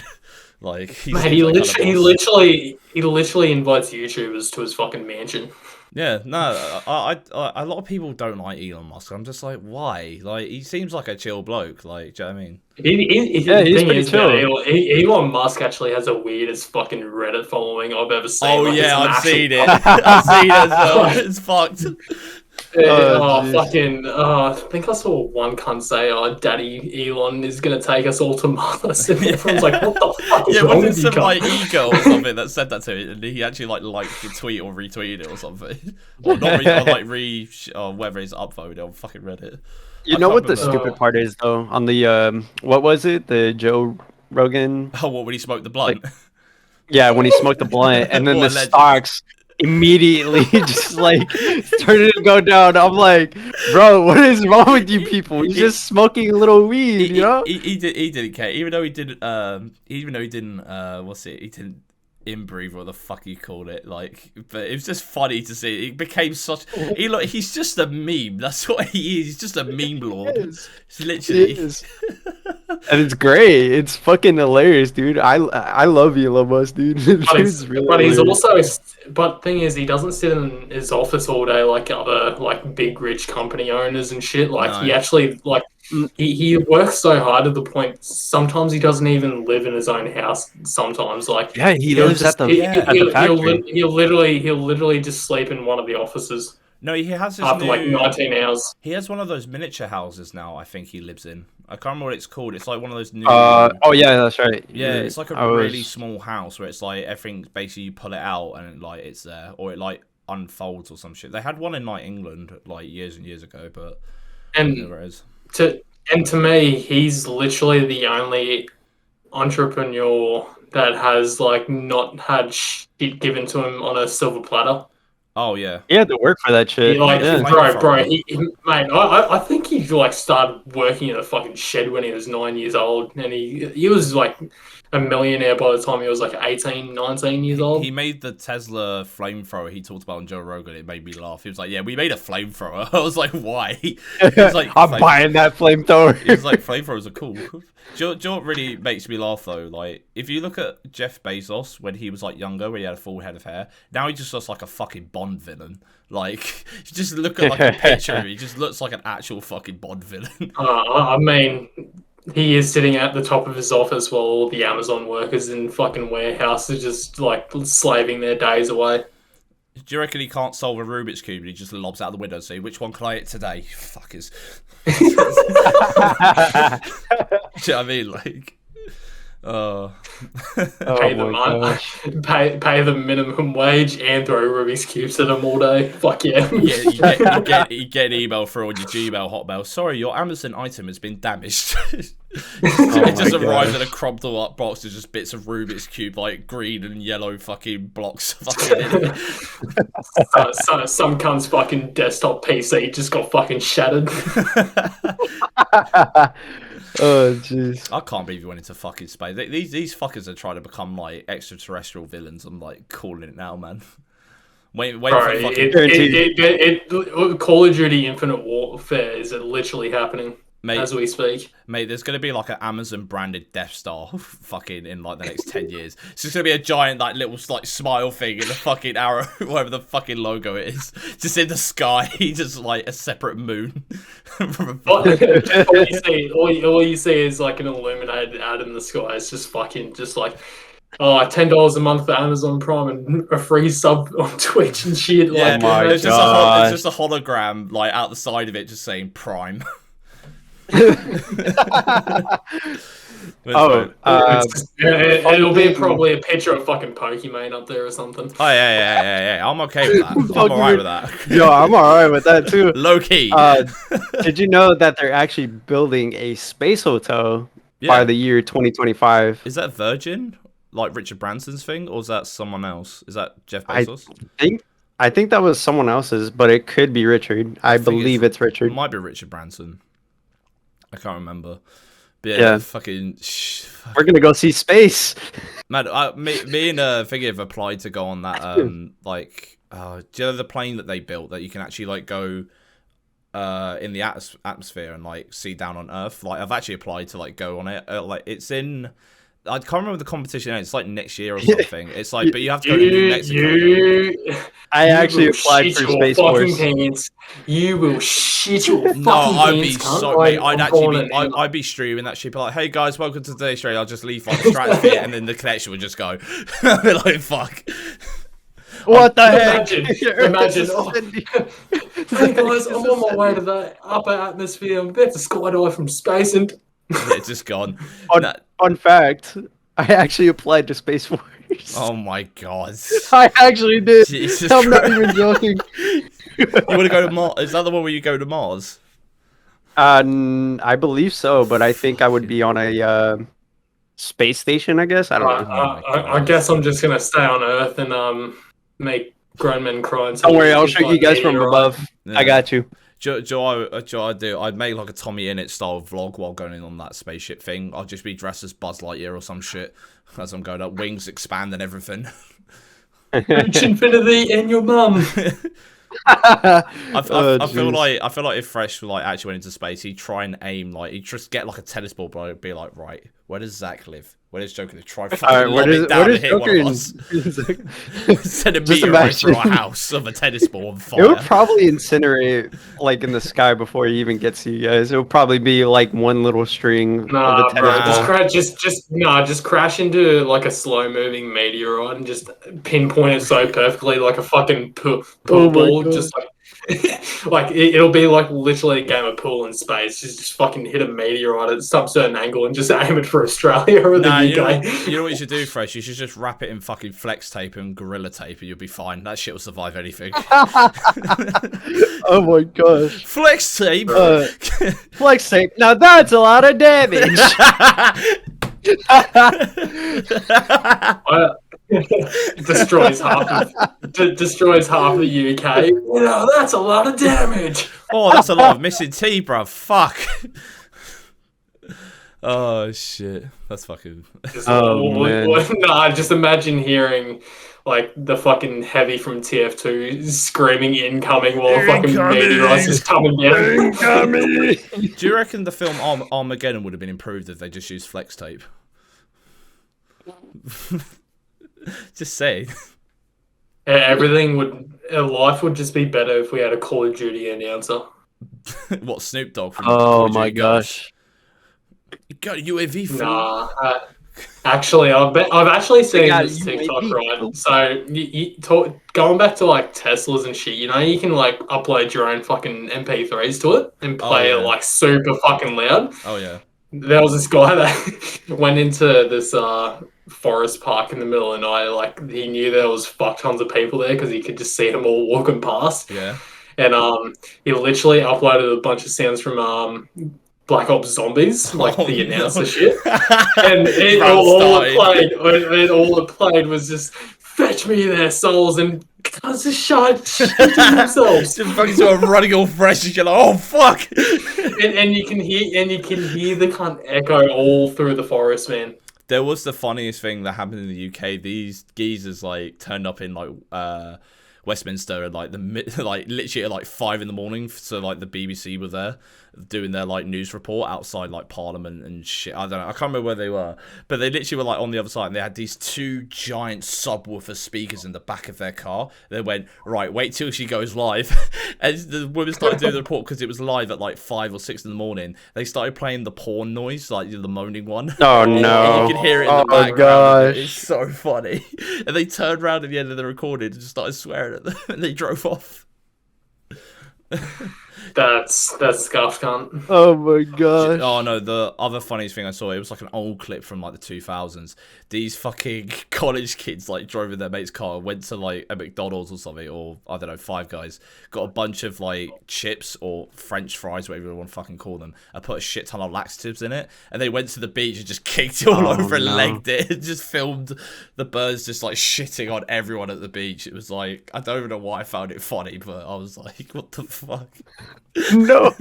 Speaker 1: Like he
Speaker 2: literally invites YouTubers to his fucking mansion.
Speaker 1: Yeah, no, a lot of people don't like Elon Musk. I'm just like, why? Like, he seems like a chill bloke. Like, do you know what I mean?
Speaker 2: He's pretty chill. Elon Musk actually has the weirdest fucking Reddit following I've ever seen.
Speaker 1: Oh like, yeah, I've seen it. I've seen it as well. It's fucked.
Speaker 2: I think I saw one cunt say, Daddy Elon is going to take us all to Mars. And everyone's like, what the fuck is wrong with you?
Speaker 1: Some like ego or something that said that to it, and he actually like liked the tweet or retweeted it or something. Or not or whether it's upvoted on fucking Reddit.
Speaker 3: You know what the stupid part is though? On the what was it? The Joe Rogan?
Speaker 1: Oh, what, when he smoked the blunt?
Speaker 3: Yeah, when he smoked the blunt, and then the stocks immediately just like started to go down. I'm like, bro, what is wrong with you people? He's just smoking a little weed, you know?
Speaker 1: He didn't care, even though he didn't he didn't inbreathe, or the fuck you called it, like, but it was just funny to see. It became such he's just a meme. That's what he is. He's just a meme lord. It's literally
Speaker 3: and it's great. It's fucking hilarious, dude. I love Elon Musk, dude.
Speaker 2: But he's also, but thing is, he doesn't sit in his office all day like other like big rich company owners and shit. Like he actually like he works so hard to the point sometimes he doesn't even live in his own house. Sometimes, like
Speaker 3: he lives at the factory.
Speaker 2: He'll literally just sleep in one of the offices.
Speaker 1: No, he has
Speaker 2: after like 19 hours.
Speaker 1: He has one of those miniature houses now. I think he lives in. I can't remember what it's called. It's like one of those new.
Speaker 3: Oh yeah, that's right.
Speaker 1: Yeah, it's like a really small house where it's like everything. Basically, you pull it out and like it's there, or it like unfolds or some shit. They had one in like England like years and years ago, but whatever it is.
Speaker 2: To me, he's literally the only entrepreneur that has like not had shit given to him on a silver platter.
Speaker 1: Oh yeah,
Speaker 3: he had to work for that shit.
Speaker 2: Bro, mate, I think he like started working in a fucking shed when he was 9 years old, and he was like a millionaire by the time he was like 18, 19 years old.
Speaker 1: He made the Tesla flamethrower he talked about on Joe Rogan. It made me laugh. He was like, "Yeah, we made a flamethrower." I was like, "Why?" He was like,
Speaker 3: "I'm buying that flamethrower."
Speaker 1: He was like, "Flamethrowers are cool." Do you know what really makes me laugh though? Like, if you look at Jeff Bezos when he was like younger, when he had a full head of hair, now he just looks like a fucking Bond villain. Like, you just look at like a picture of him, he just looks like an actual fucking Bond villain.
Speaker 2: I mean, he is sitting at the top of his office while all the Amazon workers in fucking warehouses just like slaving their days away.
Speaker 1: Do you reckon he can't solve a Rubik's Cube and he just lobs out the window and say, which one can I hit today? Fuckers. Do you know what I mean? Like,
Speaker 2: pay the minimum wage and throw Rubik's Cubes at them all day. Fuck yeah.
Speaker 1: You get an email through on your Gmail Hotmail. Sorry, your Amazon item has been damaged. It just arrived in a crumpled up box with just bits of Rubik's Cube, like green and yellow fucking blocks. Fucking
Speaker 2: some cunt's fucking desktop PC just got fucking shattered.
Speaker 3: Oh jeez!
Speaker 1: I can't believe you went into fucking space. These fuckers are trying to become like extraterrestrial villains. I'm like calling it now, man. Wait for fucking...
Speaker 2: Call of Duty Infinite Warfare is literally happening. Mate, as we speak.
Speaker 1: Mate, there's going to be like an Amazon branded Death Star fucking in like the next 10 years. It's just going to be a giant like little like smile thing in the fucking arrow, whatever the fucking logo it is. Just in the sky, just like a separate moon.
Speaker 2: all you see is like an illuminated ad in the sky. It's just fucking just like $10 a month for Amazon Prime and a free sub on Twitch and shit.
Speaker 1: Yeah,
Speaker 2: like,
Speaker 1: it's just a hologram like out the side of it just saying Prime.
Speaker 2: It'll be probably a picture of fucking Pokemon up there or something.
Speaker 1: Oh yeah. I'm okay with that. I'm alright with that.
Speaker 3: Yo, I'm alright with that too.
Speaker 1: Low key.
Speaker 3: Did you know that they're actually building a space hotel by the year 2025?
Speaker 1: Is that Virgin? like Richard Branson's thing, or is that someone else? Is that Jeff Bezos?
Speaker 3: I think that was someone else's, but it could be Richard. I believe it's Richard.
Speaker 1: It might be Richard Branson. I can't remember. But yeah. Fucking.
Speaker 3: We're gonna go see space.
Speaker 1: Man, me and Thingy have applied to go on that. Like, do you know the plane that they built that you can actually like go in the atmosphere and like see down on Earth? Like, I've actually applied to like go on it. Like, it's in. I can't remember the competition. It's like next year or something. It's like, but you have to go to New Mexico.
Speaker 3: I actually applied for Space Force.
Speaker 2: Pants. You will shit your fucking
Speaker 1: I'd be
Speaker 2: pants.
Speaker 1: so. Mate, I'd be streaming that shit. Be like, hey guys, welcome to today's stream. I'll just leave like the stratosphere, and then the connection would just go. I'd be like, fuck.
Speaker 3: What the heck?
Speaker 2: Imagine. Hey guys, I'm on my way to the upper atmosphere. I'm about to skydive from space, and
Speaker 1: it's just gone.
Speaker 3: Fun fact, I actually applied to Space Force.
Speaker 1: Oh my god.
Speaker 3: I actually did.
Speaker 1: Jesus
Speaker 3: I'm not even joking.
Speaker 1: You want to go to Mars? Is that the one where you go to Mars?
Speaker 3: I believe so, but I think I would be on a space station, I guess. I don't know.
Speaker 2: I guess I'm just going to stay on Earth and make grown men cry.
Speaker 3: Don't worry, I'll show you guys from above. Yeah. I got you.
Speaker 1: I'd make like a Tommy Innit style vlog while going on that spaceship thing. I'd just be dressed as Buzz Lightyear or some shit as I'm going up, wings expand and everything.
Speaker 2: Reach infinity and your mum.
Speaker 1: I feel like if Fresh like actually went into space, he'd try and aim like he'd just get like a tennis ball, but I'd be like, right, where does Zach live? Where does Joker live? Try fucking lob it down and hit one of us. Send a meteorite through our house of a tennis ball on fire.
Speaker 3: It would probably incinerate like in the sky before he even gets to you guys. It would probably be like one little string of a tennis ball.
Speaker 2: Just crash into like a slow moving meteorite and just pinpoint it so perfectly like a fucking pool ball. Just like it'll be like literally a game of pool in space. Just fucking hit a meteorite at some certain angle and just aim it for Australia or the UK.
Speaker 1: You know what you should do, Fresh? You should just wrap it in fucking flex tape and gorilla tape and you'll be fine. That shit will survive anything.
Speaker 3: Oh my gosh.
Speaker 1: Flex tape?
Speaker 3: Flex tape. Now that's a lot of damage.
Speaker 2: Destroys half the UK. You know, that's a lot of damage.
Speaker 1: Oh, that's a lot of missing tea, bruv. Fuck. Oh shit, that's fucking.
Speaker 2: Just imagine hearing like the fucking heavy from TF2 screaming incoming while fucking meteorites is coming down.
Speaker 3: Incoming.
Speaker 1: Do you reckon the film Armageddon would have been improved if they just used flex tape? Just say.
Speaker 2: Life would just be better if we had a Call of Duty announcer.
Speaker 1: What, Snoop Dogg? From
Speaker 3: oh my gosh.
Speaker 1: You got a UAV?
Speaker 2: Nah. Actually, I've actually seen this TikTok, right? So, going back to like Teslas and shit, you know, you can like upload your own fucking MP3s to it and play it like super fucking loud.
Speaker 1: Oh yeah.
Speaker 2: There was this guy that went into this forest park in the middle of the night. Like, he knew there was fuck tons of people there because he could just see them all walking past.
Speaker 1: Yeah.
Speaker 2: And he literally uploaded a bunch of sounds from Black Ops Zombies, like the announcer shit. And all it played was just, fetch me their souls, and guys just shooting themselves.
Speaker 1: Just fucking sort of running all fresh and you're like, oh fuck.
Speaker 2: and you can hear the cunt echo all through the forest, man.
Speaker 1: There was the funniest thing that happened in the UK. These geezers like turned up in like Westminster at like literally at like 5 a.m. So like the BBC were there doing their like news report outside like Parliament and shit. I don't know. I can't remember where they were, but they literally were like on the other side and they had these 2 giant subwoofer speakers in the back of their car. They went, right, wait till she goes live. As the women started doing the report, because it was live at like 5 or 6 in the morning, they started playing the porn noise, like the moaning one.
Speaker 3: Oh no.
Speaker 1: And you can hear it in the background.
Speaker 3: Gosh.
Speaker 1: It's so funny. And they turned around at the end of the recording and just started swearing at them and they drove off.
Speaker 2: That's scuffed, cunt.
Speaker 3: Oh my gosh.
Speaker 1: Oh no, the other funniest thing I saw, it was like an old clip from like the 2000s. These fucking college kids like drove in their mate's car, went to like a McDonald's or something, or I don't know, Five Guys, got a bunch of like chips or French fries, whatever you want to fucking call them, and put a shit ton of laxatives in it, and they went to the beach and just kicked it all over and legged it, and just filmed the birds just like shitting on everyone at the beach. It was like, I don't even know why I found it funny, but I was like, what the fuck?
Speaker 3: No.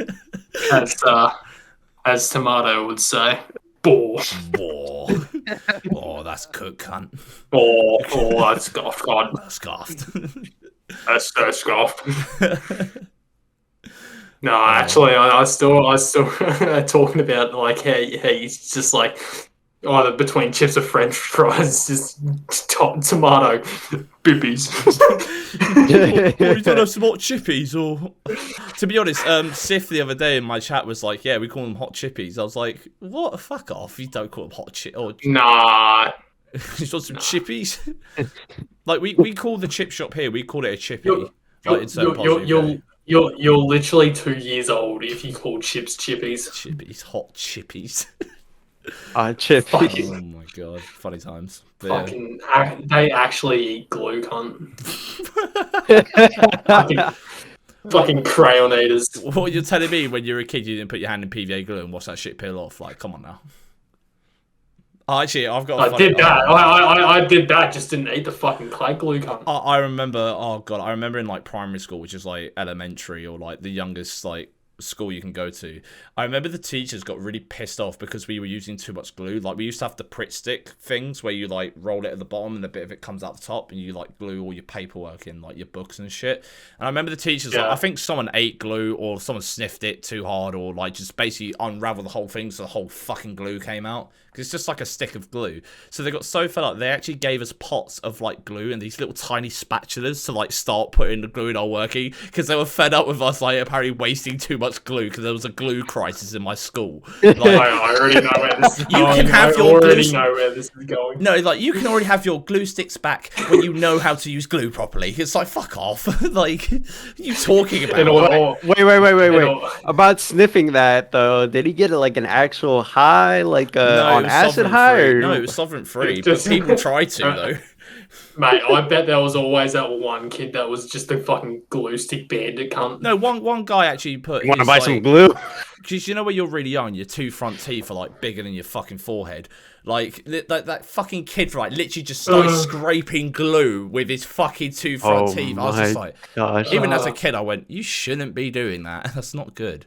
Speaker 2: As Tomato would say, "Bore."
Speaker 1: Oh, that's cook, cunt.
Speaker 2: That's scuffed, cunt.
Speaker 1: That's scuffed.
Speaker 2: That's scuffed. No, actually, I still talking about like how he's just like either between chips or French fries, just tomato bibbies.
Speaker 1: You don't have some hot chippies, or to be honest, Sif the other day in my chat was like, "Yeah, we call them hot chippies." I was like, "What? Fuck off! You don't call them hot chip." Or
Speaker 2: Nah.
Speaker 1: You want some chippies? Like we call the chip shop here, we call it a chippy.
Speaker 2: You're literally 2 years old if you call chips chippies.
Speaker 1: Chippies, hot chippies.
Speaker 3: Chippies.
Speaker 1: Oh my god, funny times.
Speaker 2: Fucking, they actually eat glue, cunt. fucking crayon eaters.
Speaker 1: What you're telling me, when you were a kid, you didn't put your hand in PVA glue and watch that shit peel off? Like, come on now. Actually, I've got.
Speaker 2: I did that. I did that. Just didn't eat the fucking clay glue, cunt.
Speaker 1: I remember. Oh god, I remember in like primary school, which is like elementary or like the youngest like school you can go to. I remember the teachers got really pissed off because we were using too much glue. Like, we used to have the Pritt stick things where you like roll it at the bottom and a bit of it comes out the top, and you like glue all your paperwork in, like your books and shit. And I remember the teachers, like, I think someone ate glue or someone sniffed it too hard, or like just basically unraveled the whole thing so the whole fucking glue came out. Because it's just like a stick of glue. So they got so fed up, they actually gave us pots of like glue and these little tiny spatulas to like start putting the glue in our working, because they were fed up with us like apparently wasting too much glue, because there was a glue crisis in my school. Like,
Speaker 2: I already know where this is going.
Speaker 1: You can have your glue.
Speaker 2: Know where this is going.
Speaker 1: No, like, you can already have your glue sticks back when you know how to use glue properly. It's like, fuck off. Like, you talking about?
Speaker 3: Wait. About sniffing that though, did he get like an actual high, like on acid high? Or...
Speaker 1: No, it was sovereign free. But people try to though.
Speaker 2: Mate, I bet there was always that one kid that was just a fucking glue stick bandit cunt.
Speaker 1: No, one guy actually put.
Speaker 3: You want to buy some glue?
Speaker 1: Because you know when you're really young, your two front teeth are like bigger than your fucking forehead. Like that fucking kid, right? Literally just started scraping glue with his fucking two front teeth. I was just like, even as a kid, I went, "You shouldn't be doing that. That's not good."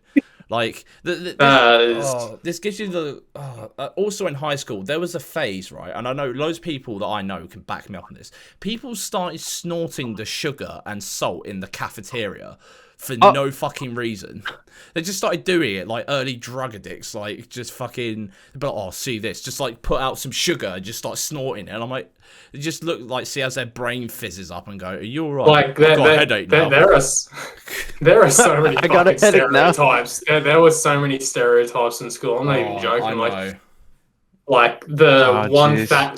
Speaker 1: Like, this gives you the... also in high school, there was a phase, right? And I know loads of people that I know can back me up on this. People started snorting the sugar and salt in the cafeteria for no fucking reason. They just started doing it like early drug addicts, like just fucking, but oh, see this, just like put out some sugar and just start snorting it. And I'm like, it just look like, see as their brain fizzes up and go, are you alright?
Speaker 2: Like,
Speaker 1: I've got a headache now.
Speaker 2: There are so many fucking stereotypes. There were so many stereotypes in school. I'm not even joking. Like the one fat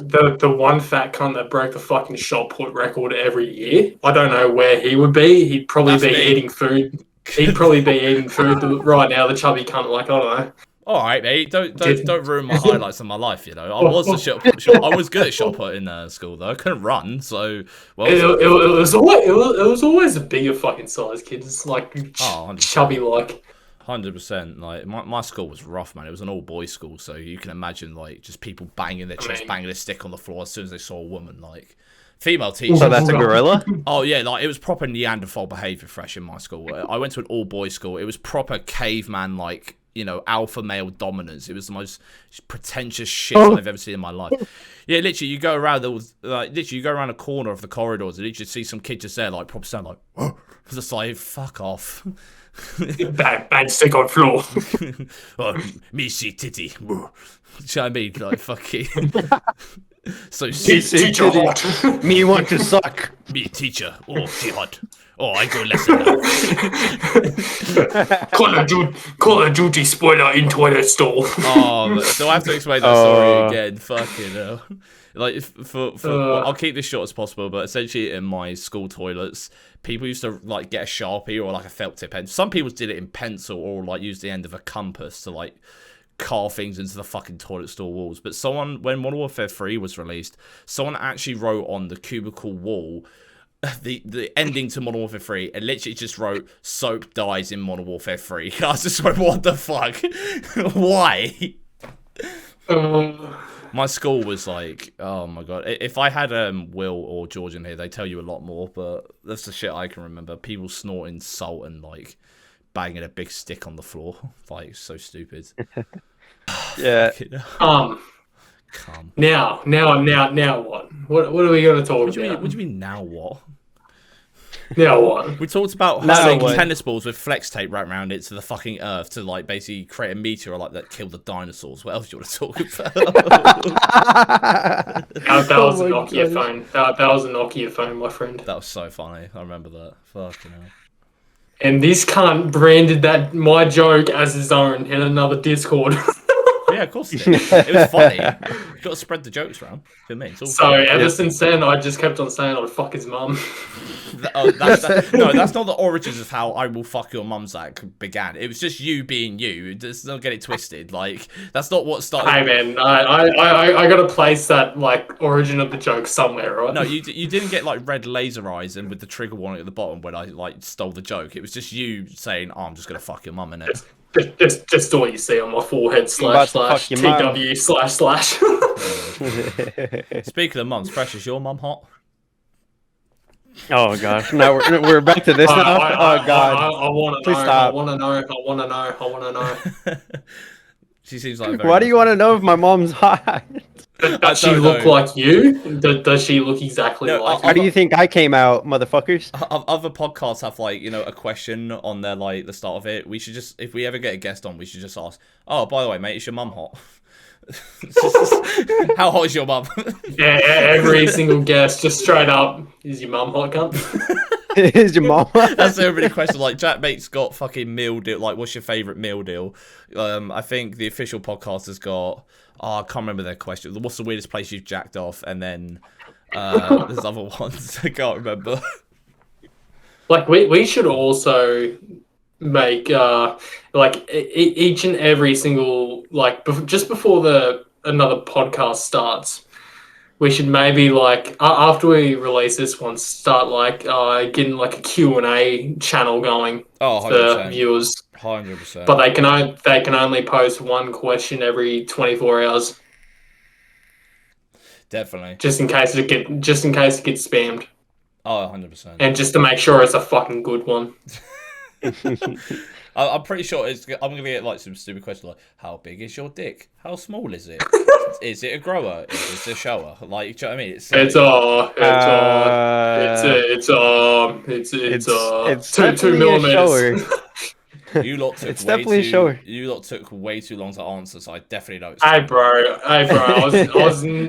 Speaker 2: cunt that broke the fucking shot put record every year. I don't know where he would be. He'd probably be eating food. He'd probably be eating food right now. The chubby cunt, like, I don't know.
Speaker 1: All right, mate. Don't ruin my highlights of my life. You know, I was a shot put. I was good at shot put in school though. I couldn't run, so well.
Speaker 2: It was always a bigger fucking size kids, like chubby like.
Speaker 1: 100%. Like my school was rough, man. It was an all boys school, so you can imagine like just people banging their chest, banging their stick on the floor as soon as they saw a woman. Like female teachers.
Speaker 3: So that's a gorilla?
Speaker 1: Oh yeah, like it was proper Neanderthal behaviour fresh in my school. I went to an all boys school. It was proper caveman, like, you know, alpha male dominance. It was the most pretentious shit I've ever seen in my life. Yeah, literally, you go around you go around a corner of the corridors and you see some kid just there, like, proper sound like, oh, just like, fuck off.
Speaker 2: bad stick on floor.
Speaker 1: Oh, me see titty. Do you know what I mean? Like, fucking. So
Speaker 2: teacher hot.
Speaker 3: Me want to suck.
Speaker 1: Me teacher. Oh, she hot. Oh, I go lesson now.
Speaker 2: Call of Duty spoiler in toilet stall.
Speaker 1: Oh, so I have to explain that story again. Fucking hell. Like well, I'll keep this short as possible, but essentially in my school toilets, people used to like get a Sharpie or like a felt tip pen. Some people did it in pencil or like use the end of a compass to like carve things into the fucking toilet stall walls. But someone, when Modern Warfare 3 was released, someone actually wrote on the cubicle wall the ending to Modern Warfare 3 and literally just wrote "soap dies in Modern Warfare 3." I was just like, what the fuck? Why? My school was like, oh my god. If I had Will or George in here, they tell you a lot more, but that's the shit I can remember. People snorting salt and like banging a big stick on the floor. Like, so stupid.
Speaker 3: Yeah.
Speaker 2: Come. Now what? What are we gonna talk about?
Speaker 1: What do you mean now what?
Speaker 2: Now what?
Speaker 1: We talked about having tennis balls with flex tape wrapped around it to the fucking earth to like basically create a meteor like that killed the dinosaurs. What else do you want to talk about?
Speaker 2: that was a Nokia phone. That was a Nokia phone, my friend.
Speaker 1: That was so funny. I remember that. Fucking hell.
Speaker 2: And this cunt branded that my joke as his own in another Discord.
Speaker 1: Yeah, of course it did. It was funny. You got to spread the jokes around. For me, it's all
Speaker 2: so ever since then, I just kept on saying I'd fuck his mum.
Speaker 1: No, that's not the origins of how "I will fuck your mum" Zach began. It was just you being you. Just don't get it twisted. Like, that's not what started.
Speaker 2: Hey man, I gotta place that like origin of the joke somewhere, right?
Speaker 1: No, you didn't get like red laser eyes and with the trigger warning at the bottom when I like stole the joke. It was just you saying, "Oh, I'm just gonna fuck your mum," innit?
Speaker 2: Just what you see on my forehead / TW //
Speaker 1: Speaking of mums, Precious, your mum hot?
Speaker 3: Oh gosh, now we're back to this now. Oh god,
Speaker 2: I want to know.
Speaker 3: Stop.
Speaker 2: I want to know.
Speaker 1: She seems like.
Speaker 3: Why do you want to know if my mom's hot?
Speaker 2: Does she look like you? Does she look exactly like you?
Speaker 3: How do you think I came out, motherfuckers?
Speaker 1: Other podcasts have like, you know, a question on their like the start of it. We should just, if we ever get a guest on, we should just ask, "Oh, by the way, mate, is your mum hot?" How hot is your mum?
Speaker 2: Yeah, every single guest, just straight up, is your mum hot, cunt?
Speaker 3: Is your mom?
Speaker 1: That's every question. Like, Jack Mate's got fucking meal deal. Like, what's your favourite meal deal? I think the official podcast has got. Oh, I can't remember their question. What's the weirdest place you've jacked off? And then there's other ones I can't remember.
Speaker 2: Like we should also make like each and every single like just before another podcast starts. We should maybe like after we release this one, start like getting like a Q&A channel going for viewers.
Speaker 1: 100%.
Speaker 2: But they can only post one question every 24 hours.
Speaker 1: Definitely.
Speaker 2: Just in case it gets spammed.
Speaker 1: Oh, 100%.
Speaker 2: And just to make sure it's a fucking good one.
Speaker 1: I'm pretty sure I'm gonna get like some stupid question like, how big is your dick? How small is it? Is it a grower? Is it a shower? Like, do you know what I mean? It's
Speaker 2: 2 millimeters.
Speaker 1: You lot took
Speaker 3: it's definitely a shower.
Speaker 1: You lot took way too long to answer, so I definitely don't.
Speaker 2: Hey bro, I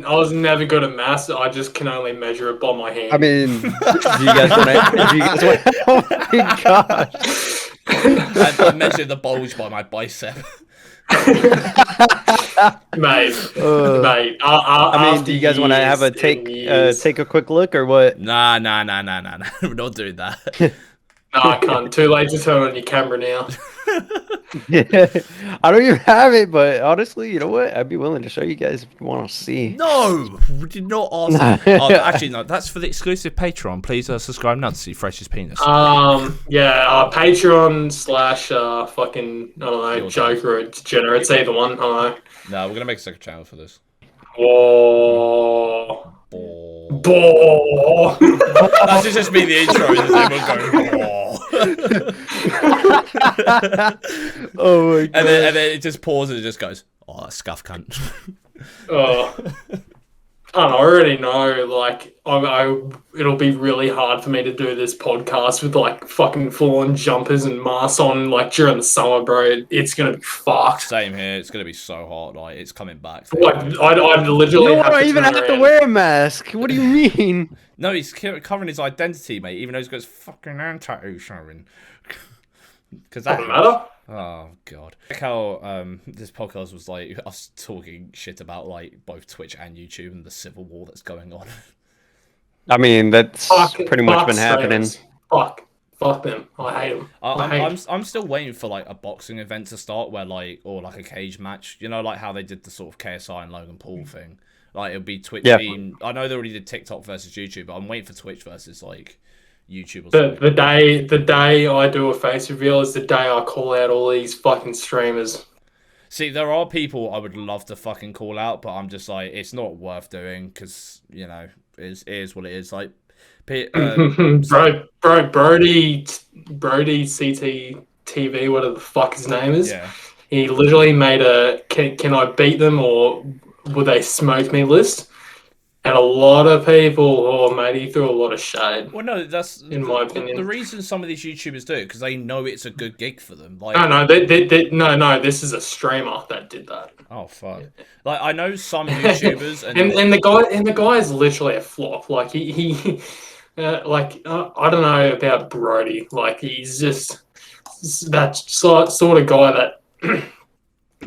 Speaker 2: was never good at maths. I just can only measure it by my hand.
Speaker 3: I mean, do you guys want? Oh my god!
Speaker 1: I measured the bulge by my bicep.
Speaker 2: mate.
Speaker 3: I mean, do you guys want to have a take a quick look or what?
Speaker 1: Nah. We're not doing that.
Speaker 2: No, I can't. Too late to turn on your camera now.
Speaker 3: I don't even have it, but honestly, you know what? I'd be willing to show you guys if you want to see.
Speaker 1: No, we did not ask. Actually, no. That's for the exclusive Patreon. Please subscribe now to see Fresh's penis.
Speaker 2: Patreon / fucking I don't know, Joker or Degenerates, either one. I don't know.
Speaker 1: No, we're gonna make a second channel for this.
Speaker 2: Whoa.
Speaker 1: That should just be the intro. Going,
Speaker 3: oh my god.
Speaker 1: And then it just pauses and it just goes, "Oh, that scuff cunt."
Speaker 2: I already know, like, it'll be really hard for me to do this podcast with, like, fucking full-on jumpers and masks on, like, during the summer, bro. It's gonna be fucked.
Speaker 1: Same here. It's gonna be so hot. Like, it's coming back.
Speaker 2: Like, I'd literally
Speaker 3: I even have to wear a mask. What do you mean?
Speaker 1: No, he's covering his identity, mate, even though he's got his fucking hand tattoo showing.
Speaker 2: Doesn't matter.
Speaker 1: Oh god. Like how this podcast was like us talking shit about like both Twitch and YouTube and the civil war that's going on.
Speaker 3: I mean, that's pretty much been happening.
Speaker 2: Fuck them. I hate them.
Speaker 1: I'm still waiting for like a boxing event to start where like, or like a cage match. You know, like how they did the sort of KSI and Logan Paul thing. Like it'll be Twitch team. I know they already did TikTok versus YouTube, but I'm waiting for Twitch versus like YouTube or something.
Speaker 2: The day I do a face reveal is the day I call out all these fucking streamers.
Speaker 1: See, there are people I would love to fucking call out, but I'm just like, it's not worth doing because, you know, it is what it is. Like,
Speaker 2: Brody CTTV, whatever the fuck his name is.
Speaker 1: Yeah.
Speaker 2: He literally made a can I beat them or will they smoke me list? And a lot of people, mate, he threw a lot of shade.
Speaker 1: Well, no, that's
Speaker 2: in my opinion.
Speaker 1: The reason some of these YouTubers do it because they know it's a good gig for them. Like,
Speaker 2: no, this is a streamer that did that.
Speaker 1: Oh fuck! Like I know some YouTubers,
Speaker 2: and the guy is literally a flop. Like he I don't know about Brody. Like he's just that sort of guy that.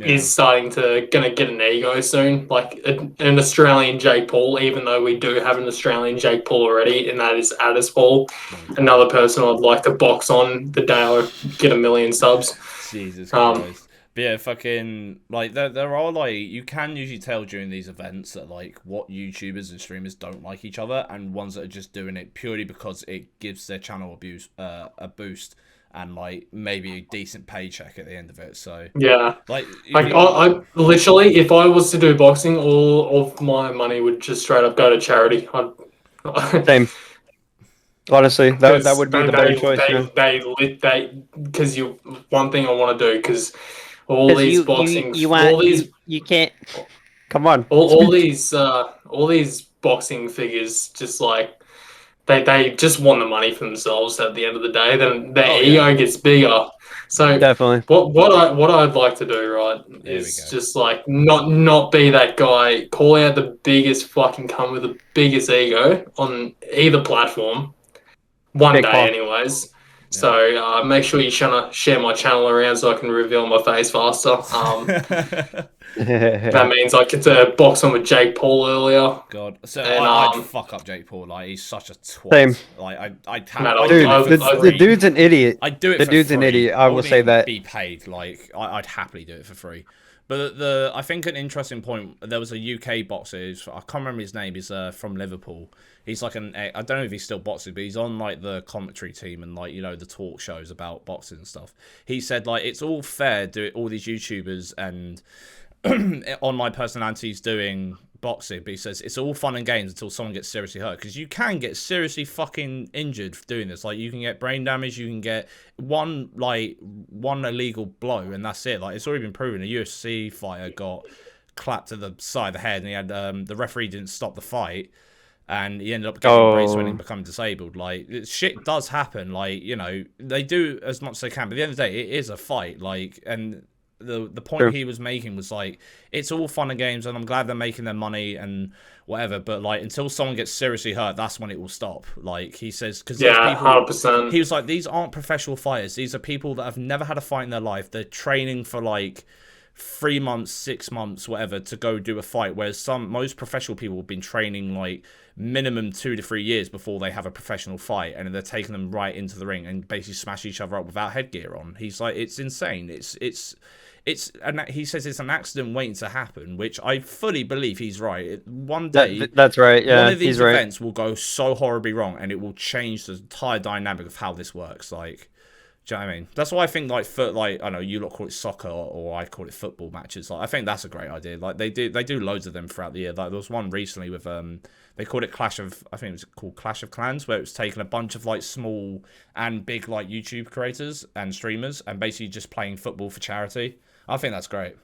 Speaker 2: Is starting to gonna get an ego soon, like an Australian Jake Paul. Even though we do have an Australian Jake Paul already, and that is Addis Paul, another person I'd like to box on the day I get 1 million subs.
Speaker 1: Jesus Christ! But yeah, fucking like there are like you can usually tell during these events that like what YouTubers and streamers don't like each other, and ones that are just doing it purely because it gives their channel a boost. And like maybe a decent paycheck at the end of it. So
Speaker 2: yeah,
Speaker 1: like
Speaker 2: I literally, if I was to do boxing, all of my money would just straight up go to charity.
Speaker 3: Same. Honestly, that would be the better choice.
Speaker 2: Because one thing I want to do because all these boxing,
Speaker 3: you can't. Come on.
Speaker 2: All these boxing figures just like. They just want the money for themselves at the end of the day. Then their ego gets bigger. So
Speaker 3: definitely,
Speaker 2: what I'd like to do, right, is just like not be that guy. Call out the biggest fucking cunt with the biggest ego on either platform. One day, anyways. Yeah. So make sure you share my channel around so I can reveal my face faster. That means I get to box on with Jake Paul earlier.
Speaker 1: God, so I'd fuck up Jake Paul. Like he's such a twat.
Speaker 3: Same.
Speaker 1: Like
Speaker 3: the dude's an idiot.
Speaker 1: I'd do it.
Speaker 3: The dude's
Speaker 1: free.
Speaker 3: an idiot. I will say that.
Speaker 1: Be paid. Like I'd happily do it for free. But I think an interesting point. There was a UK boxer. I can't remember his name. He's from Liverpool. He's like I don't know if he's still boxing, but he's on like the commentary team and like you know the talk shows about boxing and stuff. He said like it's all fair. All these YouTubers and online personalities doing boxing, but he says it's all fun and games until someone gets seriously hurt because you can get seriously fucking injured doing this. Like you can get brain damage, you can get one illegal blow and that's it. Like it's already been proven. A UFC fighter got clapped to the side of the head and he had the referee didn't stop the fight and he ended up getting brace when he become disabled. Like shit does happen. Like you know they do as much as they can, but at the end of the day it is a fight. Like and the point he was making was like it's all fun and games and I'm glad they're making their money and whatever, but like until someone gets seriously hurt that's when it will stop. Like he says because
Speaker 2: 100%.
Speaker 1: He was like these aren't professional fighters, these are people that have never had a fight in their life. They're training for like 3 months, 6 months, whatever to go do a fight, whereas most professional people have been training like minimum 2 to 3 years before they have a professional fight, and they're taking them right into the ring and basically smash each other up without headgear on. He's like it's insane. He says it's an accident waiting to happen, which I fully believe he's right. One day,
Speaker 3: that's right. Yeah,
Speaker 1: one of these events will go so horribly wrong, and it will change the entire dynamic of how this works. Like, do you know what I mean? That's why I think I know you lot call it soccer or I call it football matches. Like, I think that's a great idea. Like they do loads of them throughout the year. Like there was one recently with they called it I think it was called Clash of Clans, where it was taking a bunch of like small and big like YouTube creators and streamers and basically just playing football for charity. I think that's great.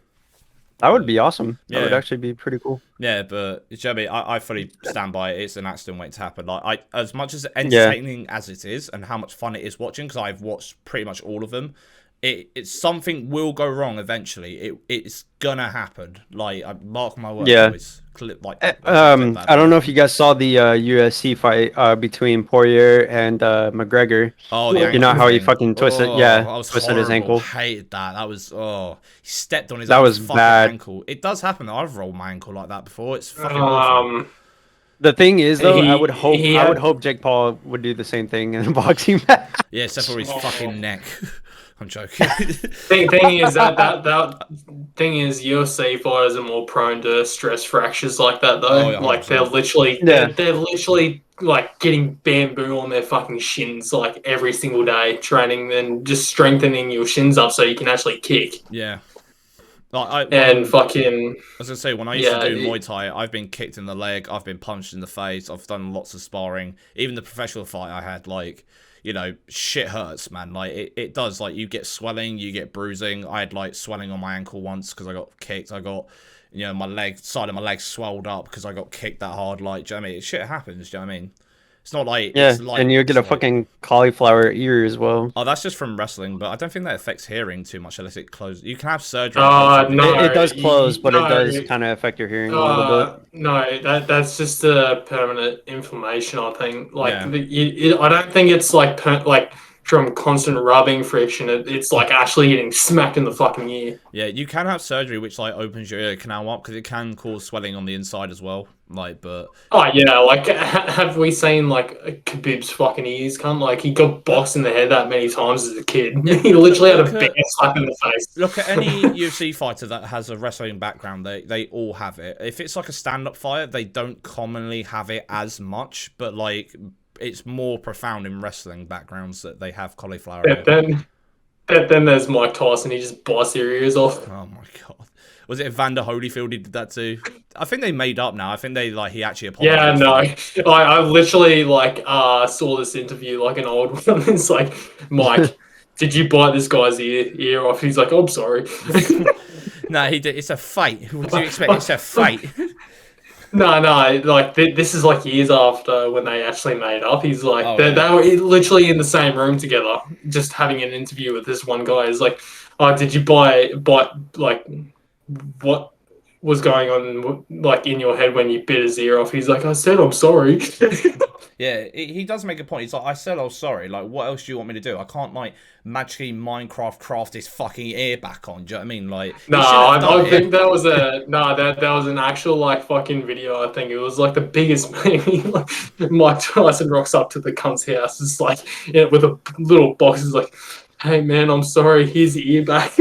Speaker 3: That would be awesome. That would actually be pretty cool.
Speaker 1: Yeah, but Jeremy, I fully stand by it. It's an accident waiting to happen. Like as much as entertaining as it is, and how much fun it is watching, because I've watched pretty much all of them. it's something will go wrong eventually. It's gonna happen. Like, I mark my words.
Speaker 3: Yeah. I don't know if you guys saw the UFC fight between Poirier and McGregor.
Speaker 1: Oh, the
Speaker 3: you know how he
Speaker 1: thing.
Speaker 3: fucking twisted,
Speaker 1: that was
Speaker 3: twisted
Speaker 1: horrible.
Speaker 3: his ankle.
Speaker 1: Hated that. That was he stepped on his
Speaker 3: that
Speaker 1: own
Speaker 3: was
Speaker 1: fucking
Speaker 3: bad.
Speaker 1: ankle. It does happen. I've rolled my ankle like that before. It's fucking awful.
Speaker 3: The thing is, though, I would hope Jake Paul would do the same thing in a boxing match.
Speaker 1: Yeah, except for his fucking neck. I'm joking.
Speaker 2: thing is that thing is UFC fighters are more prone to stress fractures like that though.
Speaker 1: Oh, yeah,
Speaker 2: like they're literally like getting bamboo on their fucking shins like every single day training and just strengthening your shins up so you can actually kick.
Speaker 1: Yeah.
Speaker 2: I was
Speaker 1: gonna say, when I used to do Muay Thai, I've been kicked in the leg, I've been punched in the face, I've done lots of sparring. Even the professional fight I had, like, you know, shit hurts, man. Like, it does. Like, you get swelling, you get bruising. I had, like, swelling on my ankle once because I got kicked. I got, you know, side of my leg swelled up because I got kicked that hard. Like, do you know what I mean? Shit happens, do you know what I mean? It's not like...
Speaker 3: Yeah, and you get a fucking cauliflower ear as well.
Speaker 1: Oh, that's just from wrestling, but I don't think that affects hearing too much unless it closes. You can have surgery.
Speaker 2: No,
Speaker 3: it does close, but it does kind of affect your hearing a little bit.
Speaker 2: No, that's just a permanent inflammation, I think. Like, I don't think it's like from constant rubbing friction. It's like actually getting smacked in the fucking ear.
Speaker 1: Yeah, you can have surgery which like opens your ear canal up because it can cause swelling on the inside as well. Like, but
Speaker 2: like have we seen like Khabib's fucking ears come? Like, he got boxed in the head that many times as a kid. He literally had a bear slap in the face.
Speaker 1: Look at any UFC fighter that has a wrestling background. They all have it. If it's like a stand-up fight, they don't commonly have it as much, but like it's more profound in wrestling backgrounds that they have cauliflower ear.
Speaker 2: Then there's Mike Tyson. He just bites their ears off.
Speaker 1: Oh my god. Was it Evander Holyfield he did that too? I think they made up now. I think he actually apologized.
Speaker 2: Yeah, no. I literally saw this interview, like an old one. It's like, Mike, did you bite this guy's ear off? He's like, oh, I'm sorry.
Speaker 1: No, he did. It's a fight. What do you expect? It's a fight.
Speaker 2: No, like this is like years after when they actually made up. He's like, they were literally in the same room together, just having an interview with this one guy. He's like, oh, did you bite like, what was going on like in your head when you bit his ear off? He's like, I said I'm sorry.
Speaker 1: Yeah, he does make a point. He's like, I said I'm sorry. Like, what else do you want me to do? I can't like magically Minecraft craft his fucking ear back on. Do you know what I mean? Like,
Speaker 2: no, I think that was that was an actual like fucking video. I think it was like the biggest meme. Like, Mike Tyson rocks up to the cunt's house, it's like with a little box. It's like, hey man, I'm sorry, here's your ear back.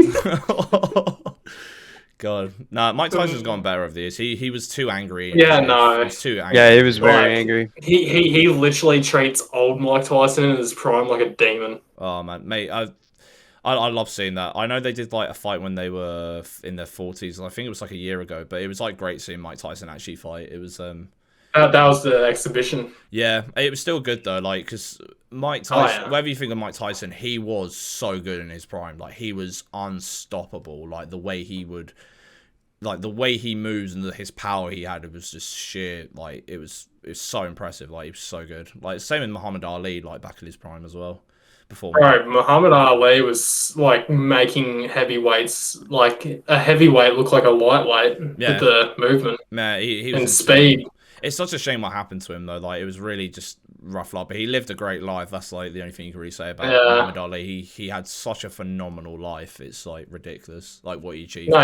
Speaker 1: God, no, Mike Tyson's gone better over the years. He was too angry.
Speaker 2: Yeah, no,
Speaker 1: he's too angry.
Speaker 3: Yeah, he was very angry.
Speaker 2: He literally treats old Mike Tyson in his prime like a demon.
Speaker 1: Oh man, mate, I love seeing that. I know they did like a fight when they were in their 40s, and I think it was like a year ago. But it was like great seeing Mike Tyson actually fight. It was
Speaker 2: that was the exhibition.
Speaker 1: Yeah, it was still good though, like, because Mike Tyson, whatever you think of Mike Tyson, he was so good in his prime. Like, he was unstoppable. Like, the way he would, like, the way he moves and his power he had, it was just sheer, like, it was so impressive. Like, he was so good. Like, same with Muhammad Ali, like, back in his prime as well.
Speaker 2: Bro, Muhammad Ali was like making heavyweights, like a heavyweight look like a lightweight with the movement
Speaker 1: he
Speaker 2: and speed.
Speaker 1: It's such a shame what happened to him though. Like, it was really just rough life. But he lived a great life. That's like the only thing you can really say about Muhammad Ali. He had such a phenomenal life. It's like ridiculous, like what he achieved.
Speaker 2: No,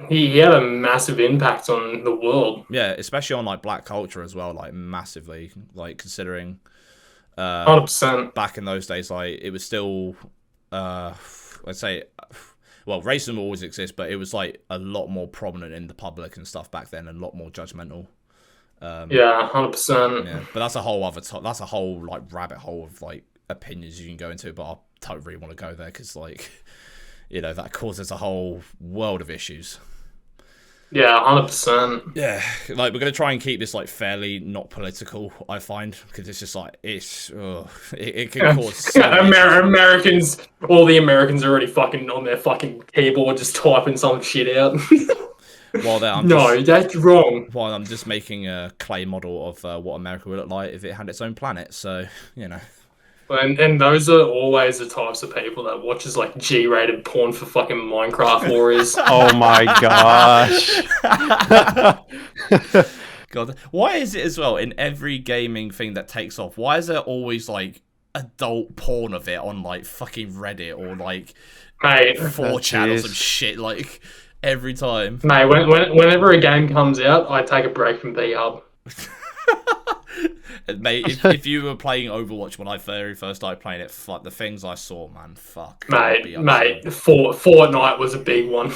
Speaker 2: he had a massive impact on the world.
Speaker 1: Yeah, especially on like black culture as well. Like massively. Like considering,
Speaker 2: 100%.
Speaker 1: Back in those days, like it was still, let's say. Well, racism will always exist, but it was like a lot more prominent in the public and stuff back then, and a lot more judgmental.
Speaker 2: Yeah, 100%.
Speaker 1: Yeah, but that's a whole that's a whole like rabbit hole of like opinions you can go into. But I don't really want to go there because, like, you know, that causes a whole world of issues.
Speaker 2: Yeah, 100%.
Speaker 1: Yeah, like we're gonna try and keep this like fairly not political. I find because it's just like it can cause so
Speaker 2: Americans. All the Americans are already fucking on their fucking keyboard just typing some shit out. That's wrong.
Speaker 1: While I'm just making a clay model of what America would look like if it had its own planet. So, you know.
Speaker 2: And those are always the types of people that watches like G-rated porn for fucking Minecraft warriors.
Speaker 3: Oh my gosh.
Speaker 1: God, why is it as well in every gaming thing that takes off? Why is there always like adult porn of it on like fucking Reddit or like 4chan or some shit like every time?
Speaker 2: Mate, whenever a game comes out, I take a break from B-Hub.
Speaker 1: Mate, if you were playing Overwatch when I very first started playing it, fuck the things I saw, man. Fuck.
Speaker 2: Mate, Fortnite was a big one.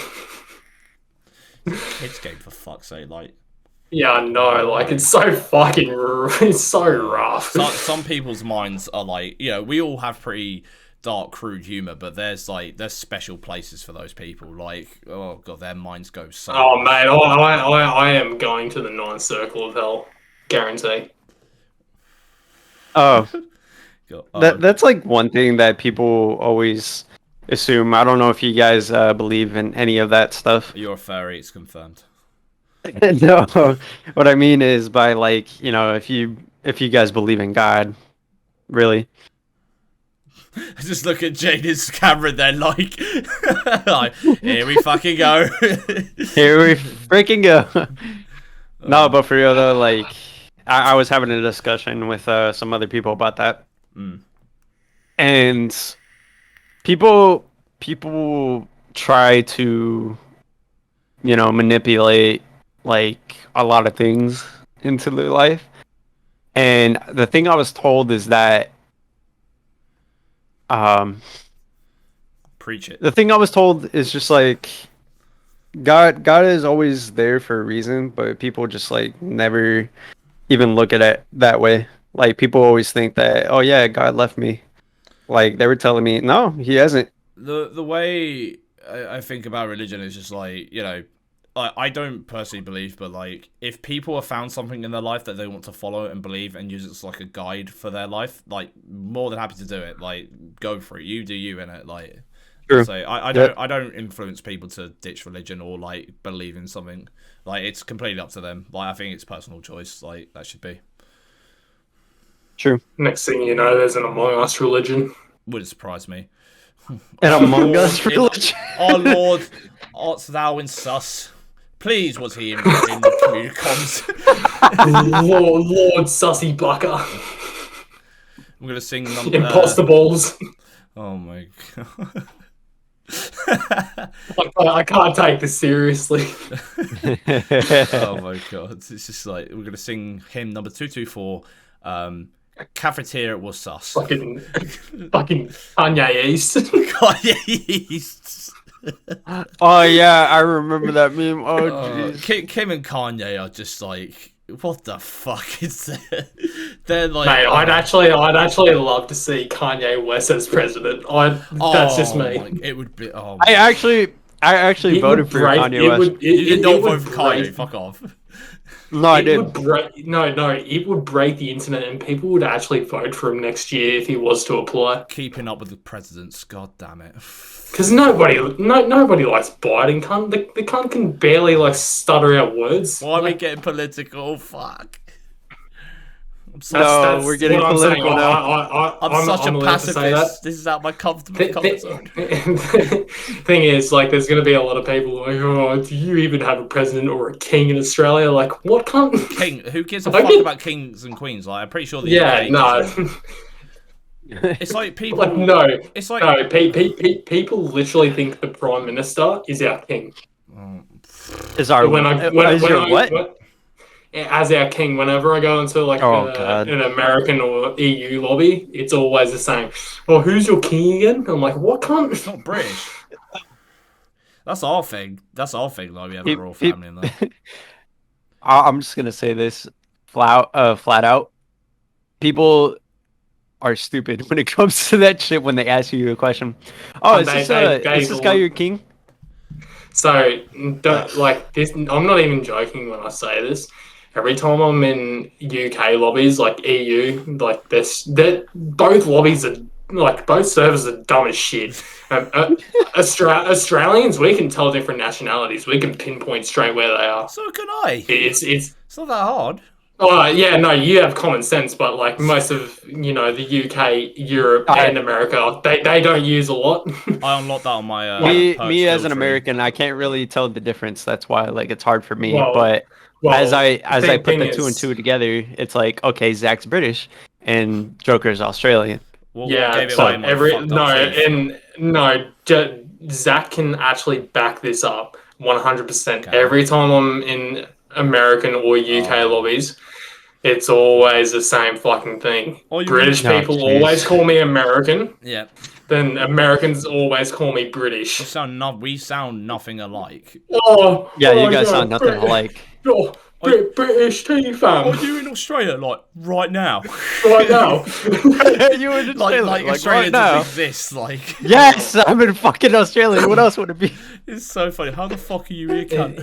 Speaker 1: Kids game for fuck's sake, like.
Speaker 2: Yeah, I know. Like it's so fucking, it's so rough.
Speaker 1: Some people's minds are like, you know, we all have pretty dark, crude humor, but there's special places for those people. Like, oh god, their minds go so.
Speaker 2: Oh mate, I am going to the ninth circle of hell, guarantee.
Speaker 3: Oh, that's like one thing that people always assume. I don't know if you guys believe in any of that stuff.
Speaker 1: You're a furry, it's confirmed.
Speaker 3: No, what I mean is by like, you know, if you guys believe in God, really.
Speaker 1: Just look at Jaden's camera then, like, here we fucking go.
Speaker 3: Here we freaking go. No, but for real though, like, I was having a discussion with some other people about that, and people try to, you know, manipulate like a lot of things into their life, and the thing I was told is that,
Speaker 1: preach it.
Speaker 3: The thing I was told is just like, God is always there for a reason, but people just like never even look at it that way. Like people always think that, oh yeah, God left me. Like they were telling me, no, he hasn't.
Speaker 1: The way I think about religion is just like, you know, I don't personally believe, but like if people have found something in their life that they want to follow and believe and use it as like a guide for their life, like more than happy to do it. Like go for it. You do you in it. Like
Speaker 3: True.
Speaker 1: So I don't influence people to ditch religion or like believe in something. Like it's completely up to them. Like I think it's personal choice. Like that should be.
Speaker 3: True.
Speaker 2: Next thing you know, there's an Among Us religion.
Speaker 1: Wouldn't surprise me.
Speaker 3: An Among Us religion.
Speaker 1: Our Lord, art thou in sus? Please, was he in community comms?
Speaker 2: Lord Sussy Bucker.
Speaker 1: I'm gonna sing
Speaker 2: Imposter Balls.
Speaker 1: Oh my god.
Speaker 2: I can't take this seriously.
Speaker 1: Oh my god. It's just like we're gonna sing hymn number 224. Cafeteria was sus.
Speaker 2: Fucking Kanye East.
Speaker 1: Kanye East.
Speaker 3: Oh yeah, I remember that meme. Oh jeez.
Speaker 1: Kim and Kanye are just like, what the fuck is that? They're like,
Speaker 2: mate, I'd actually love to see Kanye West as president. That's just me.
Speaker 1: It would be. Oh,
Speaker 3: I actually voted for Kanye West.
Speaker 1: You did not vote for Kanye. Fuck off.
Speaker 3: No, I did.
Speaker 2: It would break the internet, and people would actually vote for him next year if he was to apply.
Speaker 1: Keeping up with the presidents, god damn it.
Speaker 2: Because nobody likes Biden. The cunt can barely like stutter out words.
Speaker 1: Why are we getting political? Fuck.
Speaker 3: We're getting political now.
Speaker 1: I'm such a pacifist. This is out my comfort zone.
Speaker 2: Thing is, like, there's going to be a lot of people like, oh, do you even have a president or a king in Australia? Like, what cunt?
Speaker 1: King? Who gives a fuck about kings and queens? Like, I'm pretty sure the UK
Speaker 2: no.
Speaker 1: It's like people.
Speaker 2: Like, no.
Speaker 1: It's like
Speaker 2: no. People literally think the prime minister is our king.
Speaker 3: Is our what?
Speaker 2: As our king, whenever I go into like an American or EU lobby, it's always the same. Well, who's your king again? I'm like, what cunt?
Speaker 1: It's not British. That's our thing. Like we have a royal family in there.
Speaker 3: I'm just gonna say this flat out. People are stupid when it comes to that shit when they ask you a question. Oh, is this guy your king?
Speaker 2: So, like this, I'm not even joking when I say this. Every time I'm in UK lobbies, like EU, like this, both lobbies are like both servers are dumb as shit. Australians, we can tell different nationalities. We can pinpoint straight where they are.
Speaker 1: So can I.
Speaker 2: It's
Speaker 1: not that hard.
Speaker 2: Oh yeah, no, you have common sense, but like most of the UK, Europe, and America, they don't use a lot.
Speaker 1: I unlocked that on my
Speaker 3: me as an American, I can't really tell the difference. That's why like it's hard for me. But as I put the two and two together, it's like, okay, Zach's British and Joker's Australian.
Speaker 2: Yeah, so Zach can actually back this up 100%. Every time I'm in American or UK lobbies, it's always the same fucking thing. British people always call me American.
Speaker 1: Yeah.
Speaker 2: Then Americans always call me British.
Speaker 1: We sound nothing alike.
Speaker 2: Oh,
Speaker 3: yeah, you guys sound nothing alike.
Speaker 2: British tea, fam.
Speaker 1: Are you in Australia, like, right now?
Speaker 2: Right now?
Speaker 3: You in Australia,
Speaker 1: like Australia doesn't exist, like...
Speaker 3: Yes, I'm in fucking Australia. What else would it be?
Speaker 1: It's so funny. How the fuck are you here, cunt?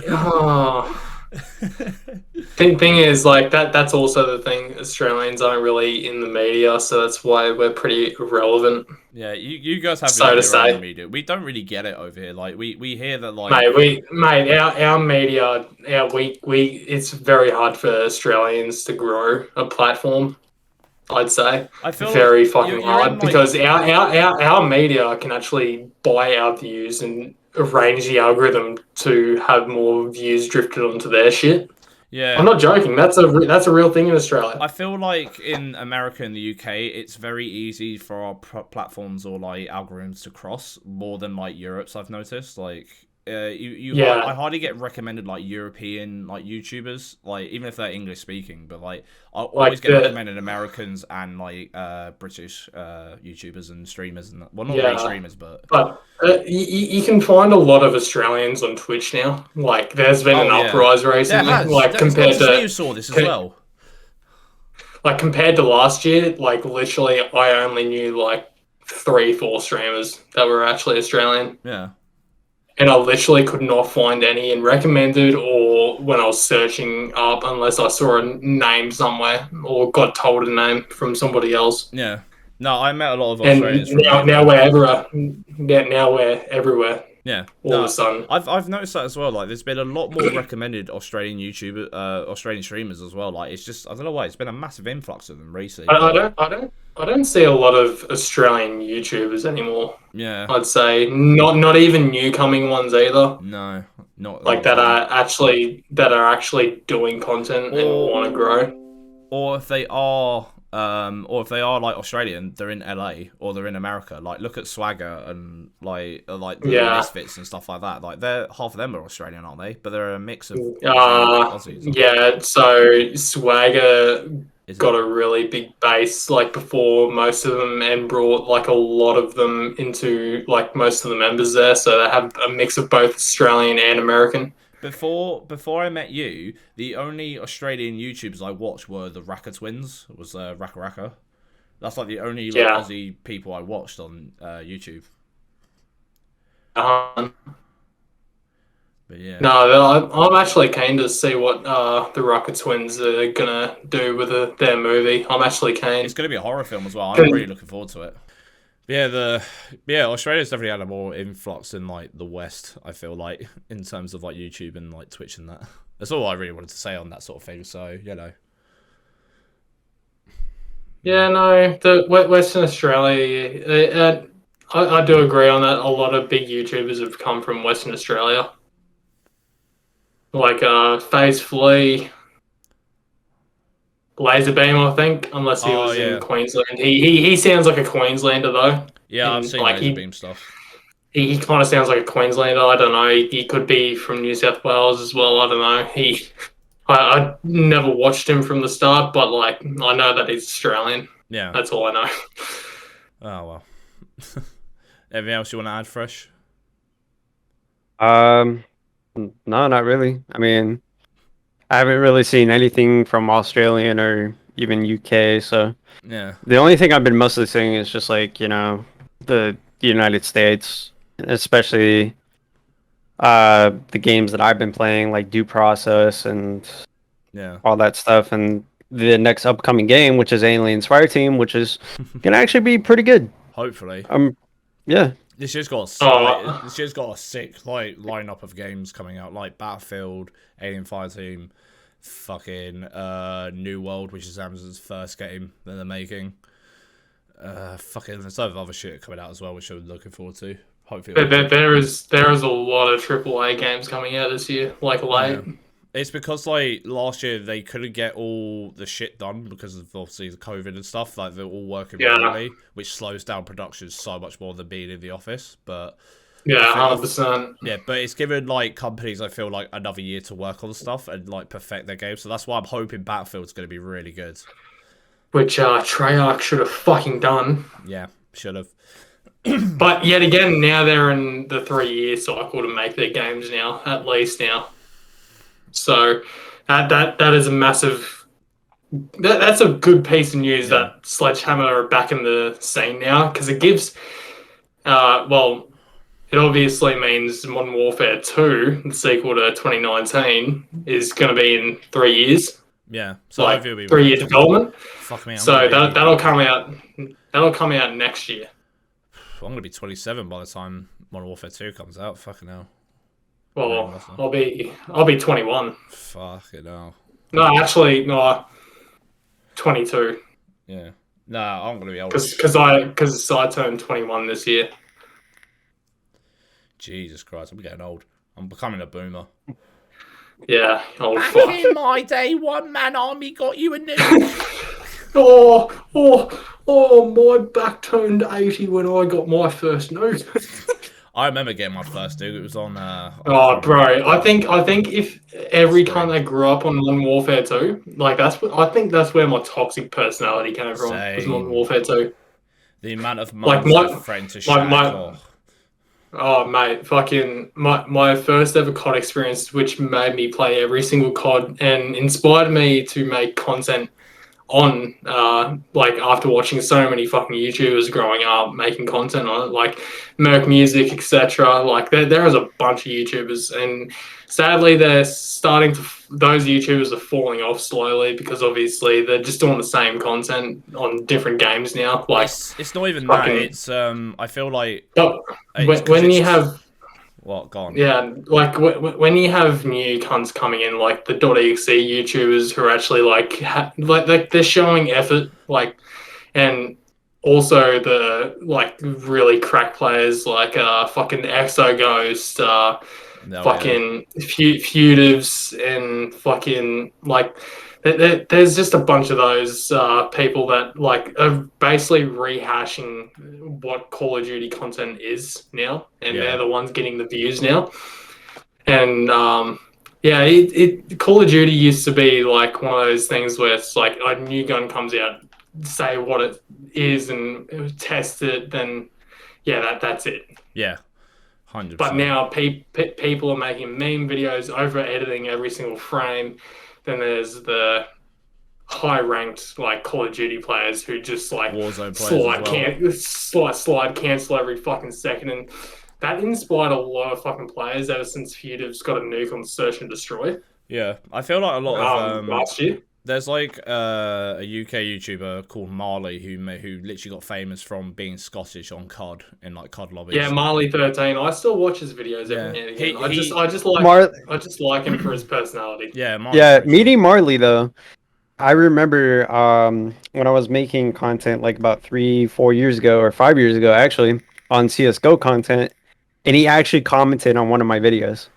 Speaker 2: Thing is, like, that's also the thing. Australians aren't really in the media, so that's why we're pretty irrelevant.
Speaker 1: Yeah, you guys have
Speaker 2: so to say.
Speaker 1: Media. We don't really get it over here. Like we hear that like
Speaker 2: our media, it's very hard for Australians to grow a platform. I'd say I feel very fucking hard because our media can actually buy our views and arrange the algorithm to have more views drifted onto their shit.
Speaker 1: Yeah,
Speaker 2: I'm not joking. That's a real thing in Australia.
Speaker 1: I feel like in America and the UK, it's very easy for our platforms or like algorithms to cross more than like Europe's. I've noticed like. I hardly get recommended like European like YouTubers, like even if they're English speaking, but like I always get recommended Americans and like British YouTubers and streamers and well not really streamers but
Speaker 2: you can find a lot of Australians on Twitch now. Like there's been an uprise recently. Like compared to
Speaker 1: you saw this as well.
Speaker 2: Like compared to last year, like literally I only knew like 3-4 streamers that were actually Australian.
Speaker 1: Yeah.
Speaker 2: And I literally could not find any in recommended or when I was searching up unless I saw a name somewhere or got told a name from somebody else.
Speaker 1: Yeah. No, I met a lot of Australians.
Speaker 2: And now we're everywhere.
Speaker 1: Yeah.
Speaker 2: All of a sudden.
Speaker 1: I've noticed that as well. Like there's been a lot more recommended Australian Australian streamers as well. Like it's just I don't know why, it's been a massive influx of them recently.
Speaker 2: I don't see a lot of Australian YouTubers anymore.
Speaker 1: Yeah.
Speaker 2: I'd say not even new coming ones either.
Speaker 1: No, not
Speaker 2: like that are actually doing content and want to grow.
Speaker 1: Or if they are like Australian, they're in LA or they're in America. Like look at Swagger and like the Misfits and stuff like that. Like half of them are Australian, aren't they? But they're a mix of Aussies.
Speaker 2: Yeah. So Swagger got a really big base like before most of them and brought like a lot of them into like most of the members there. So they have a mix of both Australian and American.
Speaker 1: Before I met you, the only Australian YouTubers I watched were the Raka twins. It was Raka Raka. That's like the only Aussie people I watched on YouTube. But yeah.
Speaker 2: No, I'm actually keen to see what the Raka twins are gonna do with their movie. I'm actually keen.
Speaker 1: It's gonna be a horror film as well. I'm really looking forward to it. Yeah, Australia's definitely had a more influx in like the West, I feel like, in terms of like YouTube and like Twitch and that. That's all I really wanted to say on that sort of thing, so you know.
Speaker 2: Yeah, no, the Western Australia, I do agree on that. A lot of big YouTubers have come from Western Australia. Like FaZe Flea, Laserbeam, I think, unless he was in Queensland. He sounds like a Queenslander though.
Speaker 1: Yeah, I've seen like Laserbeam stuff.
Speaker 2: He kind of sounds like a Queenslander. I don't know. He could be from New South Wales as well. I don't know. I never watched him from the start, but like I know that he's Australian.
Speaker 1: Yeah,
Speaker 2: that's all I know.
Speaker 1: Oh well. Anything else you want to add, Fresh?
Speaker 3: No, not really. I mean, I haven't really seen anything from Australian or even UK, so
Speaker 1: yeah.
Speaker 3: The only thing I've been mostly seeing is just like, the United States, especially the games that I've been playing, like Due Process and all that stuff, and the next upcoming game, which is Aliens Fireteam, which is gonna actually be pretty good.
Speaker 1: Hopefully.
Speaker 3: Yeah.
Speaker 1: This year's got a sick like lineup of games coming out, like Battlefield, Alien Fireteam, Fucking New World, which is Amazon's first game that they're making. Fucking there's other shit coming out as well, which I'm looking forward to. Hopefully,
Speaker 2: there is a lot of AAA games coming out this year, like late.
Speaker 1: Yeah. It's because like last year they couldn't get all the shit done because of obviously the COVID and stuff. Like they're all working remotely, which slows down production so much more than being in the office. But
Speaker 2: yeah, 100%.
Speaker 1: Yeah, but it's given like companies, I feel like, another year to work on stuff and like perfect their game. So that's why I'm hoping Battlefield's going to be really good.
Speaker 2: Which Treyarch should have fucking done.
Speaker 1: Yeah, should have.
Speaker 2: But yet again, now they're in the 3-year cycle to make their games now, at least now. So that is a massive. That's a good piece of news that Sledgehammer are back in the scene now, because it gives. Well, it obviously means Modern Warfare 2, the sequel to 2019, is going to be in 3 years.
Speaker 1: Yeah, so
Speaker 2: like 3-year development.
Speaker 1: Fuck me.
Speaker 2: So that'll come out. That'll come out next year.
Speaker 1: I'm gonna be 27 by the time Modern Warfare 2 comes out. Fucking hell.
Speaker 2: Well, I'll be 21.
Speaker 1: Fucking hell.
Speaker 2: No, actually, no. 22.
Speaker 1: Yeah. No, I'm gonna be old.
Speaker 2: Because I turned 21 this year.
Speaker 1: Jesus Christ, I'm getting old. I'm becoming a boomer.
Speaker 2: Yeah, old
Speaker 1: Back
Speaker 2: fuck.
Speaker 1: in my day, one-man army got you a nuke.
Speaker 2: My back turned 80 when I got my first nuke.
Speaker 1: I remember getting my first nuke. It was on.
Speaker 2: Bro, I think if every time they grew up on Modern Warfare 2, like I think that's where my toxic personality came from. Was Modern Warfare 2.
Speaker 1: The amount of months like friend to shag.
Speaker 2: Oh mate, fucking my first ever COD experience, which made me play every single COD and inspired me to make content on like after watching so many fucking YouTubers growing up making content on it, like Merc Music, etc. Like there is a bunch of YouTubers, and sadly they're starting to those YouTubers are falling off slowly because obviously they're just doing the same content on different games now. Like
Speaker 1: it's not even that. It's I feel like
Speaker 2: when you have
Speaker 1: what gone?
Speaker 2: Yeah, like when you have new cunts coming in, like the .exe YouTubers who are actually like they're showing effort, like, and also the like really crack players like fucking Exoghost, fucking Feudivs, and fucking like there's just a bunch of those people that like are basically rehashing what Call of Duty content is now, and they're the ones getting the views now. And Call of Duty used to be like one of those things where it's like a new gun comes out, say what it is and test it, then that's it.
Speaker 1: Yeah, 100%.
Speaker 2: But now people are making meme videos, over editing every single frame. Then there's the high-ranked like Call of Duty players who just like slide cancel every fucking second, and that inspired a lot of fucking players ever since Feudiv's got a nuke on Search and Destroy.
Speaker 1: Yeah, I feel like a lot of
Speaker 2: last year.
Speaker 1: There's like a UK YouTuber called Marley who literally got famous from being Scottish on COD in like COD lobbies.
Speaker 2: Yeah, Marley13. I still watch his videos every now and again. I just like him for his personality.
Speaker 1: Yeah,
Speaker 3: meeting Marley though. I remember when I was making content like about 3-4 years ago or 5 years ago actually on CS:GO content, and he actually commented on one of my videos.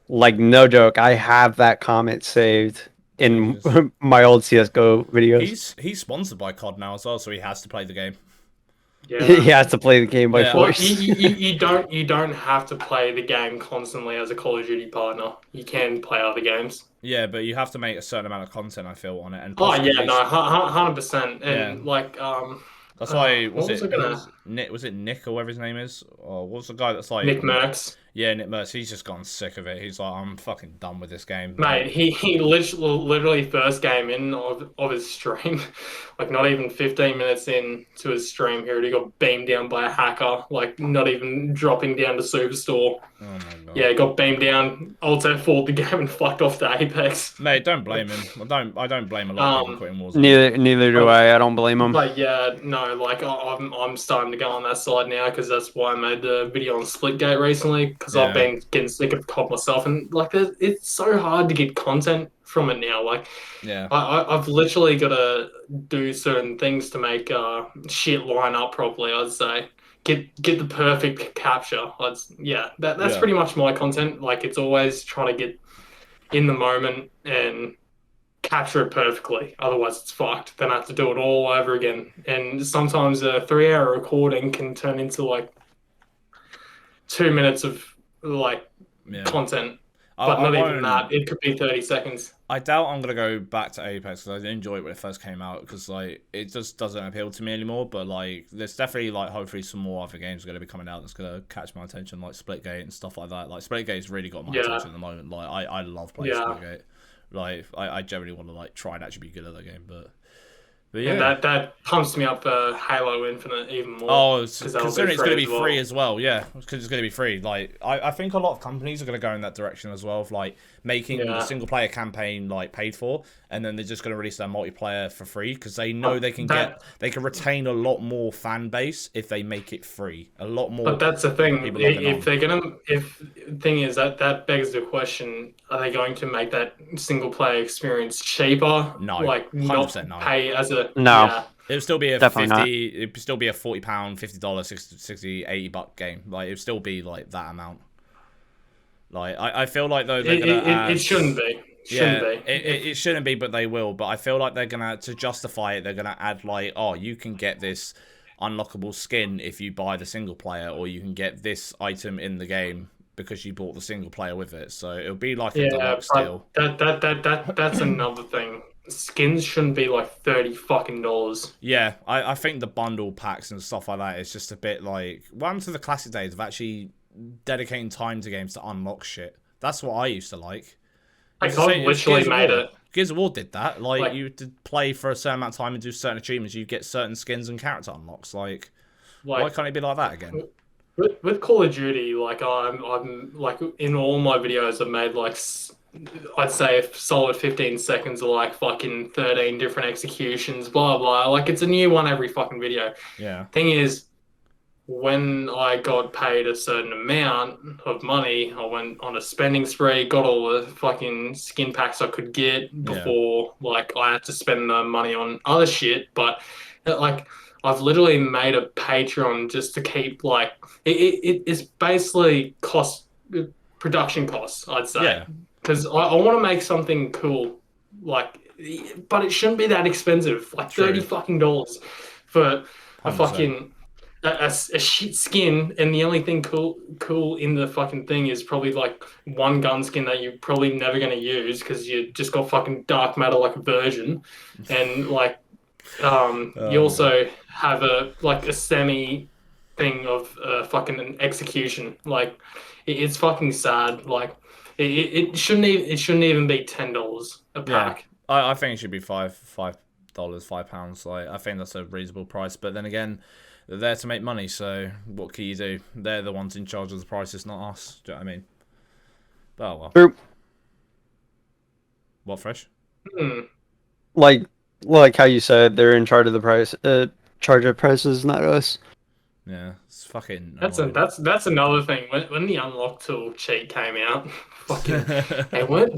Speaker 3: Like no joke, I have that comment saved in my old CS:GO videos.
Speaker 1: He's sponsored by COD now as well, so he has to play the game.
Speaker 3: Yeah, he has to play the game by force.
Speaker 2: You don't have to play the game constantly as a Call of Duty partner. You can play other games.
Speaker 1: Yeah, but you have to make a certain amount of content, I feel, on it. And
Speaker 2: 100%. And like
Speaker 1: that's why was it Nick or whatever his name is? Or what's the guy that's like
Speaker 2: Nick Merckx?
Speaker 1: Yeah, Nick Merckx. He's just gone sick of it. He's like, I'm fucking done with this game.
Speaker 2: Mate, he literally first game in of his stream, like not even 15 minutes in to his stream here, he got beamed down by a hacker, like not even dropping down to Superstore.
Speaker 1: Oh my god.
Speaker 2: Yeah, he got beamed down, Alt F4'd the game and fucked off to Apex.
Speaker 1: Mate, don't blame him. I don't blame a lot of people quitting Warzone.
Speaker 3: Neither do I. I don't blame him.
Speaker 2: But yeah, no, like I'm starting to go on that side now because that's why I made the video on Splitgate recently. because I've been getting sick of COD myself, and like it's so hard to get content from it now. Like, I've literally got to do certain things to make shit line up properly. I'd say get the perfect capture. That's pretty much my content. Like, it's always trying to get in the moment and capture it perfectly. Otherwise, it's fucked. Then I have to do it all over again. And sometimes a 3-hour recording can turn into like 2 minutes of like content. But not even that. It could be 30 seconds.
Speaker 1: I doubt I'm gonna go back to Apex because I did enjoy it when it first came out, because like it just doesn't appeal to me anymore. But like, there's definitely like hopefully some more other games are gonna be coming out that's gonna catch my attention, like Splitgate and stuff like that. Like, Splitgate's really got my attention at the moment. Like, I love playing Splitgate. Like, I generally want to like try and actually be good at that game, but yeah.
Speaker 2: And that pumps me up for Halo Infinite even more.
Speaker 1: Oh, considering it's going to be free as well, yeah, because it's going to be free. Like, I think a lot of companies are going to go in that direction as well, of like making the single player campaign like paid for, and then they're just going to release their multiplayer for free, because they know they can retain a lot more fan base if they make it free. A lot more.
Speaker 2: But that's the thing. Thing is that begs the question: are they going to make that single player experience cheaper?
Speaker 1: No,
Speaker 2: like not pay as a
Speaker 1: It would still be a
Speaker 3: Definitely
Speaker 1: it would still be a £40, $50, $60, $80 game. Like, it would still be like that amount. Like, I feel like though they're gonna add...
Speaker 2: It shouldn't be.
Speaker 1: It shouldn't be, but they will. But I feel like they're gonna, to justify it, they're gonna add like, oh, you can get this unlockable skin if you buy the single player, or you can get this item in the game because you bought the single player with it. So it'll be like a deluxe deal.
Speaker 2: That's another thing. Skins shouldn't be like $30 fucking.
Speaker 1: Yeah, I think the bundle packs and stuff like that is just a bit like, what happened to the classic days of actually dedicating time to games to unlock shit? That's what I used to like.
Speaker 2: I literally made it.
Speaker 1: Gears of War did that. Like, you did play for a certain amount of time and do certain achievements, you get certain skins and character unlocks. Like why can't it be like that again?
Speaker 2: With Call of Duty, like I'm like, in all my videos I've made like, I'd say a solid 15 seconds of like fucking 13 different executions, blah blah. Like, it's a new one every fucking video.
Speaker 1: Yeah.
Speaker 2: Thing is, when I got paid a certain amount of money, I went on a spending spree, got all the fucking skin packs I could get before like I had to spend the money on other shit. But like, I've literally made a Patreon just to keep like it's basically production costs, I'd say. Yeah. Because I want to make something cool, like, but it shouldn't be that expensive. Like $30 fucking for a 100%. Fucking a shit skin, and the only thing cool in the fucking thing is probably like one gun skin that you're probably never gonna use because you just got fucking dark matter like a virgin, and like you also have a semi thing of fucking an execution. Like, it's fucking sad. Like, it shouldn't even be $10 a pack.
Speaker 1: Yeah. I think it should be £5. Like, I think that's a reasonable price. But then again, they're there to make money, so what can you do? They're the ones in charge of the prices, not us. Do you know what I mean? But oh well.
Speaker 3: True.
Speaker 1: What, Fresh?
Speaker 3: Like how you said, they're in charge of the price. Charge of prices, not us.
Speaker 1: Yeah, it's fucking.
Speaker 2: That's another thing. When the unlock tool cheat came out, fucking they weren't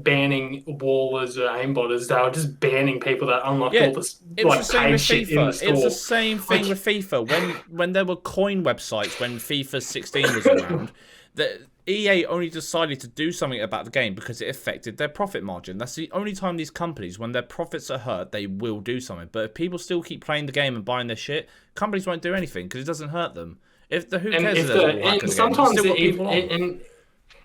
Speaker 2: banning wallers or aimbotters. They were just banning people that unlocked all this like paid shit in the store.
Speaker 1: It's the same thing with FIFA. When there were coin websites, when FIFA 16 was around, that EA only decided to do something about the game because it affected their profit margin. That's the only time these companies, when their profits are hurt, they will do something. But if people still keep playing the game and buying their shit, companies won't do anything because it doesn't hurt them. Who cares?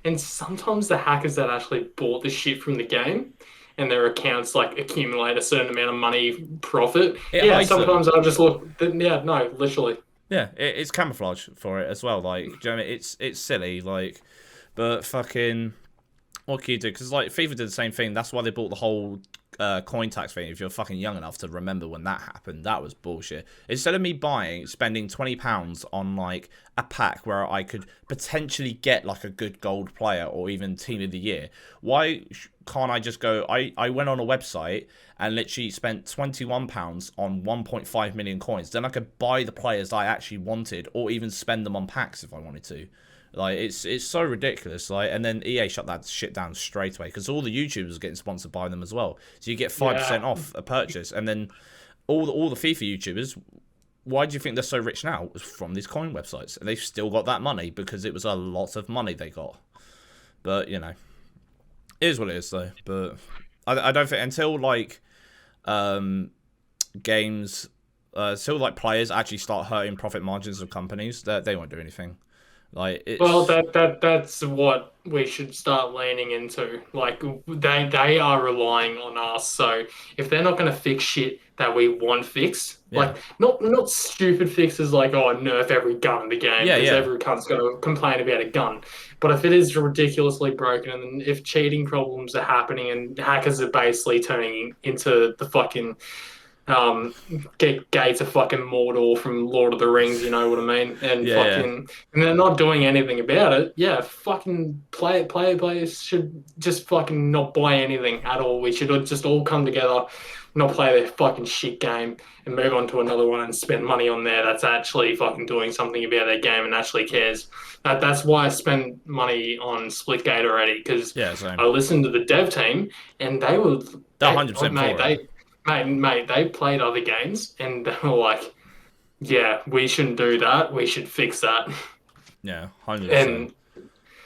Speaker 2: And sometimes the hackers that actually bought the shit from the game and their accounts like accumulate a certain amount of money profit. Sometimes I'll just look. Literally.
Speaker 1: Yeah, it's camouflage for it as well. Like, do you know what I mean? It's silly, like, but fucking, what can you do? Because like FIFA did the same thing. That's why they bought the whole coin tax thing, if you're fucking young enough to remember when that happened, that was bullshit. Instead of me spending £20 on like a pack where I could potentially get like a good gold player or even team of the year, why can't I just go? I went on a website and literally spent £21 on 1.5 million coins. Then I could buy the players I actually wanted, or even spend them on packs if I wanted to. Like, it's so ridiculous. Like, and then EA shut that shit down straight away because all the YouTubers are getting sponsored by them as well. So you get 5% off a purchase, and then all the FIFA YouTubers. Why do you think they're so rich now? It was from these coin websites, and they've still got that money because it was a lot of money they got. But you know, it is what it is, though. But I don't think until like games, until like players actually start hurting profit margins of companies, that they won't do anything. Like,
Speaker 2: well, that's what we should start leaning into. Like, they are relying on us. So if they're not going to fix shit that we want fixed, like not stupid fixes like, oh, nerf every gun in the game because every cunt's going to complain about a gun. But if it is ridiculously broken, and if cheating problems are happening and hackers are basically turning into the fucking gates of fucking Mordor from Lord of the Rings, you know what I mean? And and they're not doing anything about it. Yeah, fucking players should just fucking not buy anything at all. We should just all come together, not play their fucking shit game, and move on to another one and spend money on there that's actually fucking doing something about their game and actually cares. That's why I spend money on Splitgate already, because I listened to the dev team and they were
Speaker 1: 100% for it.
Speaker 2: Mate, they played other games and they were like, yeah, we shouldn't do that. We should fix that.
Speaker 1: Yeah, 100%.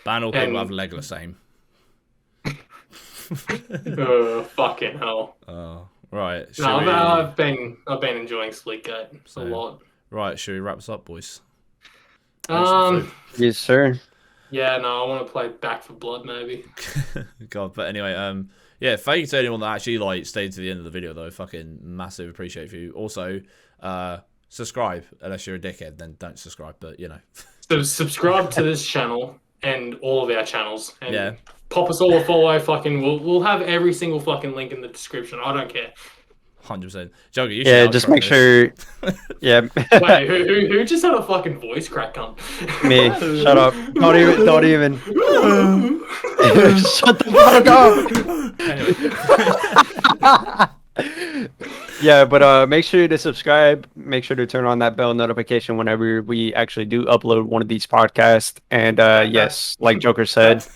Speaker 1: Ban all people have Legolas aim.
Speaker 2: Fucking hell.
Speaker 1: Right.
Speaker 2: No, I've been enjoying Splitgate a lot.
Speaker 1: Right, should we wrap this up, boys?
Speaker 3: Yes, sir.
Speaker 2: Yeah, no, I want to play Back for Blood, maybe.
Speaker 1: God, but anyway, yeah, thank you to anyone that actually like stayed to the end of the video though. Fucking massive appreciate you. Also, subscribe unless you're a dickhead, then don't subscribe. But you know,
Speaker 2: so subscribe to this channel and all of our channels, and pop us all a follow. Fucking, we'll have every single fucking link in the description. I don't care.
Speaker 1: 100%. Joker, you should
Speaker 3: just make sure. Yeah.
Speaker 2: Wait, who just had a fucking voice crack?
Speaker 3: Me. Shut up. Don't even. Shut the fuck up. Yeah, but make sure to subscribe. Make sure to turn on that bell notification whenever we actually do upload one of these podcasts. And yes, like Joker said.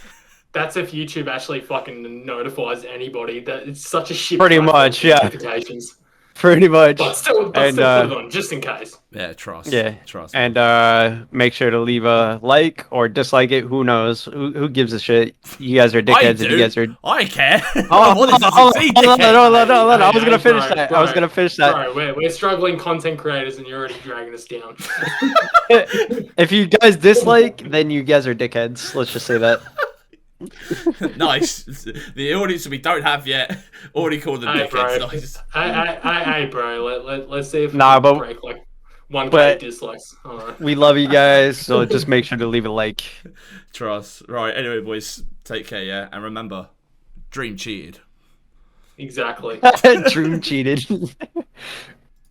Speaker 2: That's if YouTube actually fucking notifies anybody. That it's such a shit.
Speaker 3: Pretty much, yeah.
Speaker 2: Notifications.
Speaker 3: Pretty much.
Speaker 2: But still put it on just in case.
Speaker 1: Yeah, trust.
Speaker 3: Yeah,
Speaker 1: trust.
Speaker 3: And make sure to leave a like or dislike it. Who knows? Who gives a shit? You guys are dickheads. You guys are.
Speaker 1: I care.
Speaker 3: No. I was gonna finish that. I was gonna finish that.
Speaker 2: Bro, we're struggling content creators, and you're already dragging us down.
Speaker 3: If you guys dislike, then you guys are dickheads. Let's just say that.
Speaker 1: Nice. The audience we don't have yet already called them dickheads. Nice.
Speaker 2: Hey, bro. Let's see if we
Speaker 3: but
Speaker 2: break like 1K dislikes. All right.
Speaker 3: We love you guys, so just make sure to leave a like.
Speaker 1: Trust. Right. Anyway, boys, take care. Yeah, and remember, dream cheated.
Speaker 2: Exactly.
Speaker 3: Dream cheated.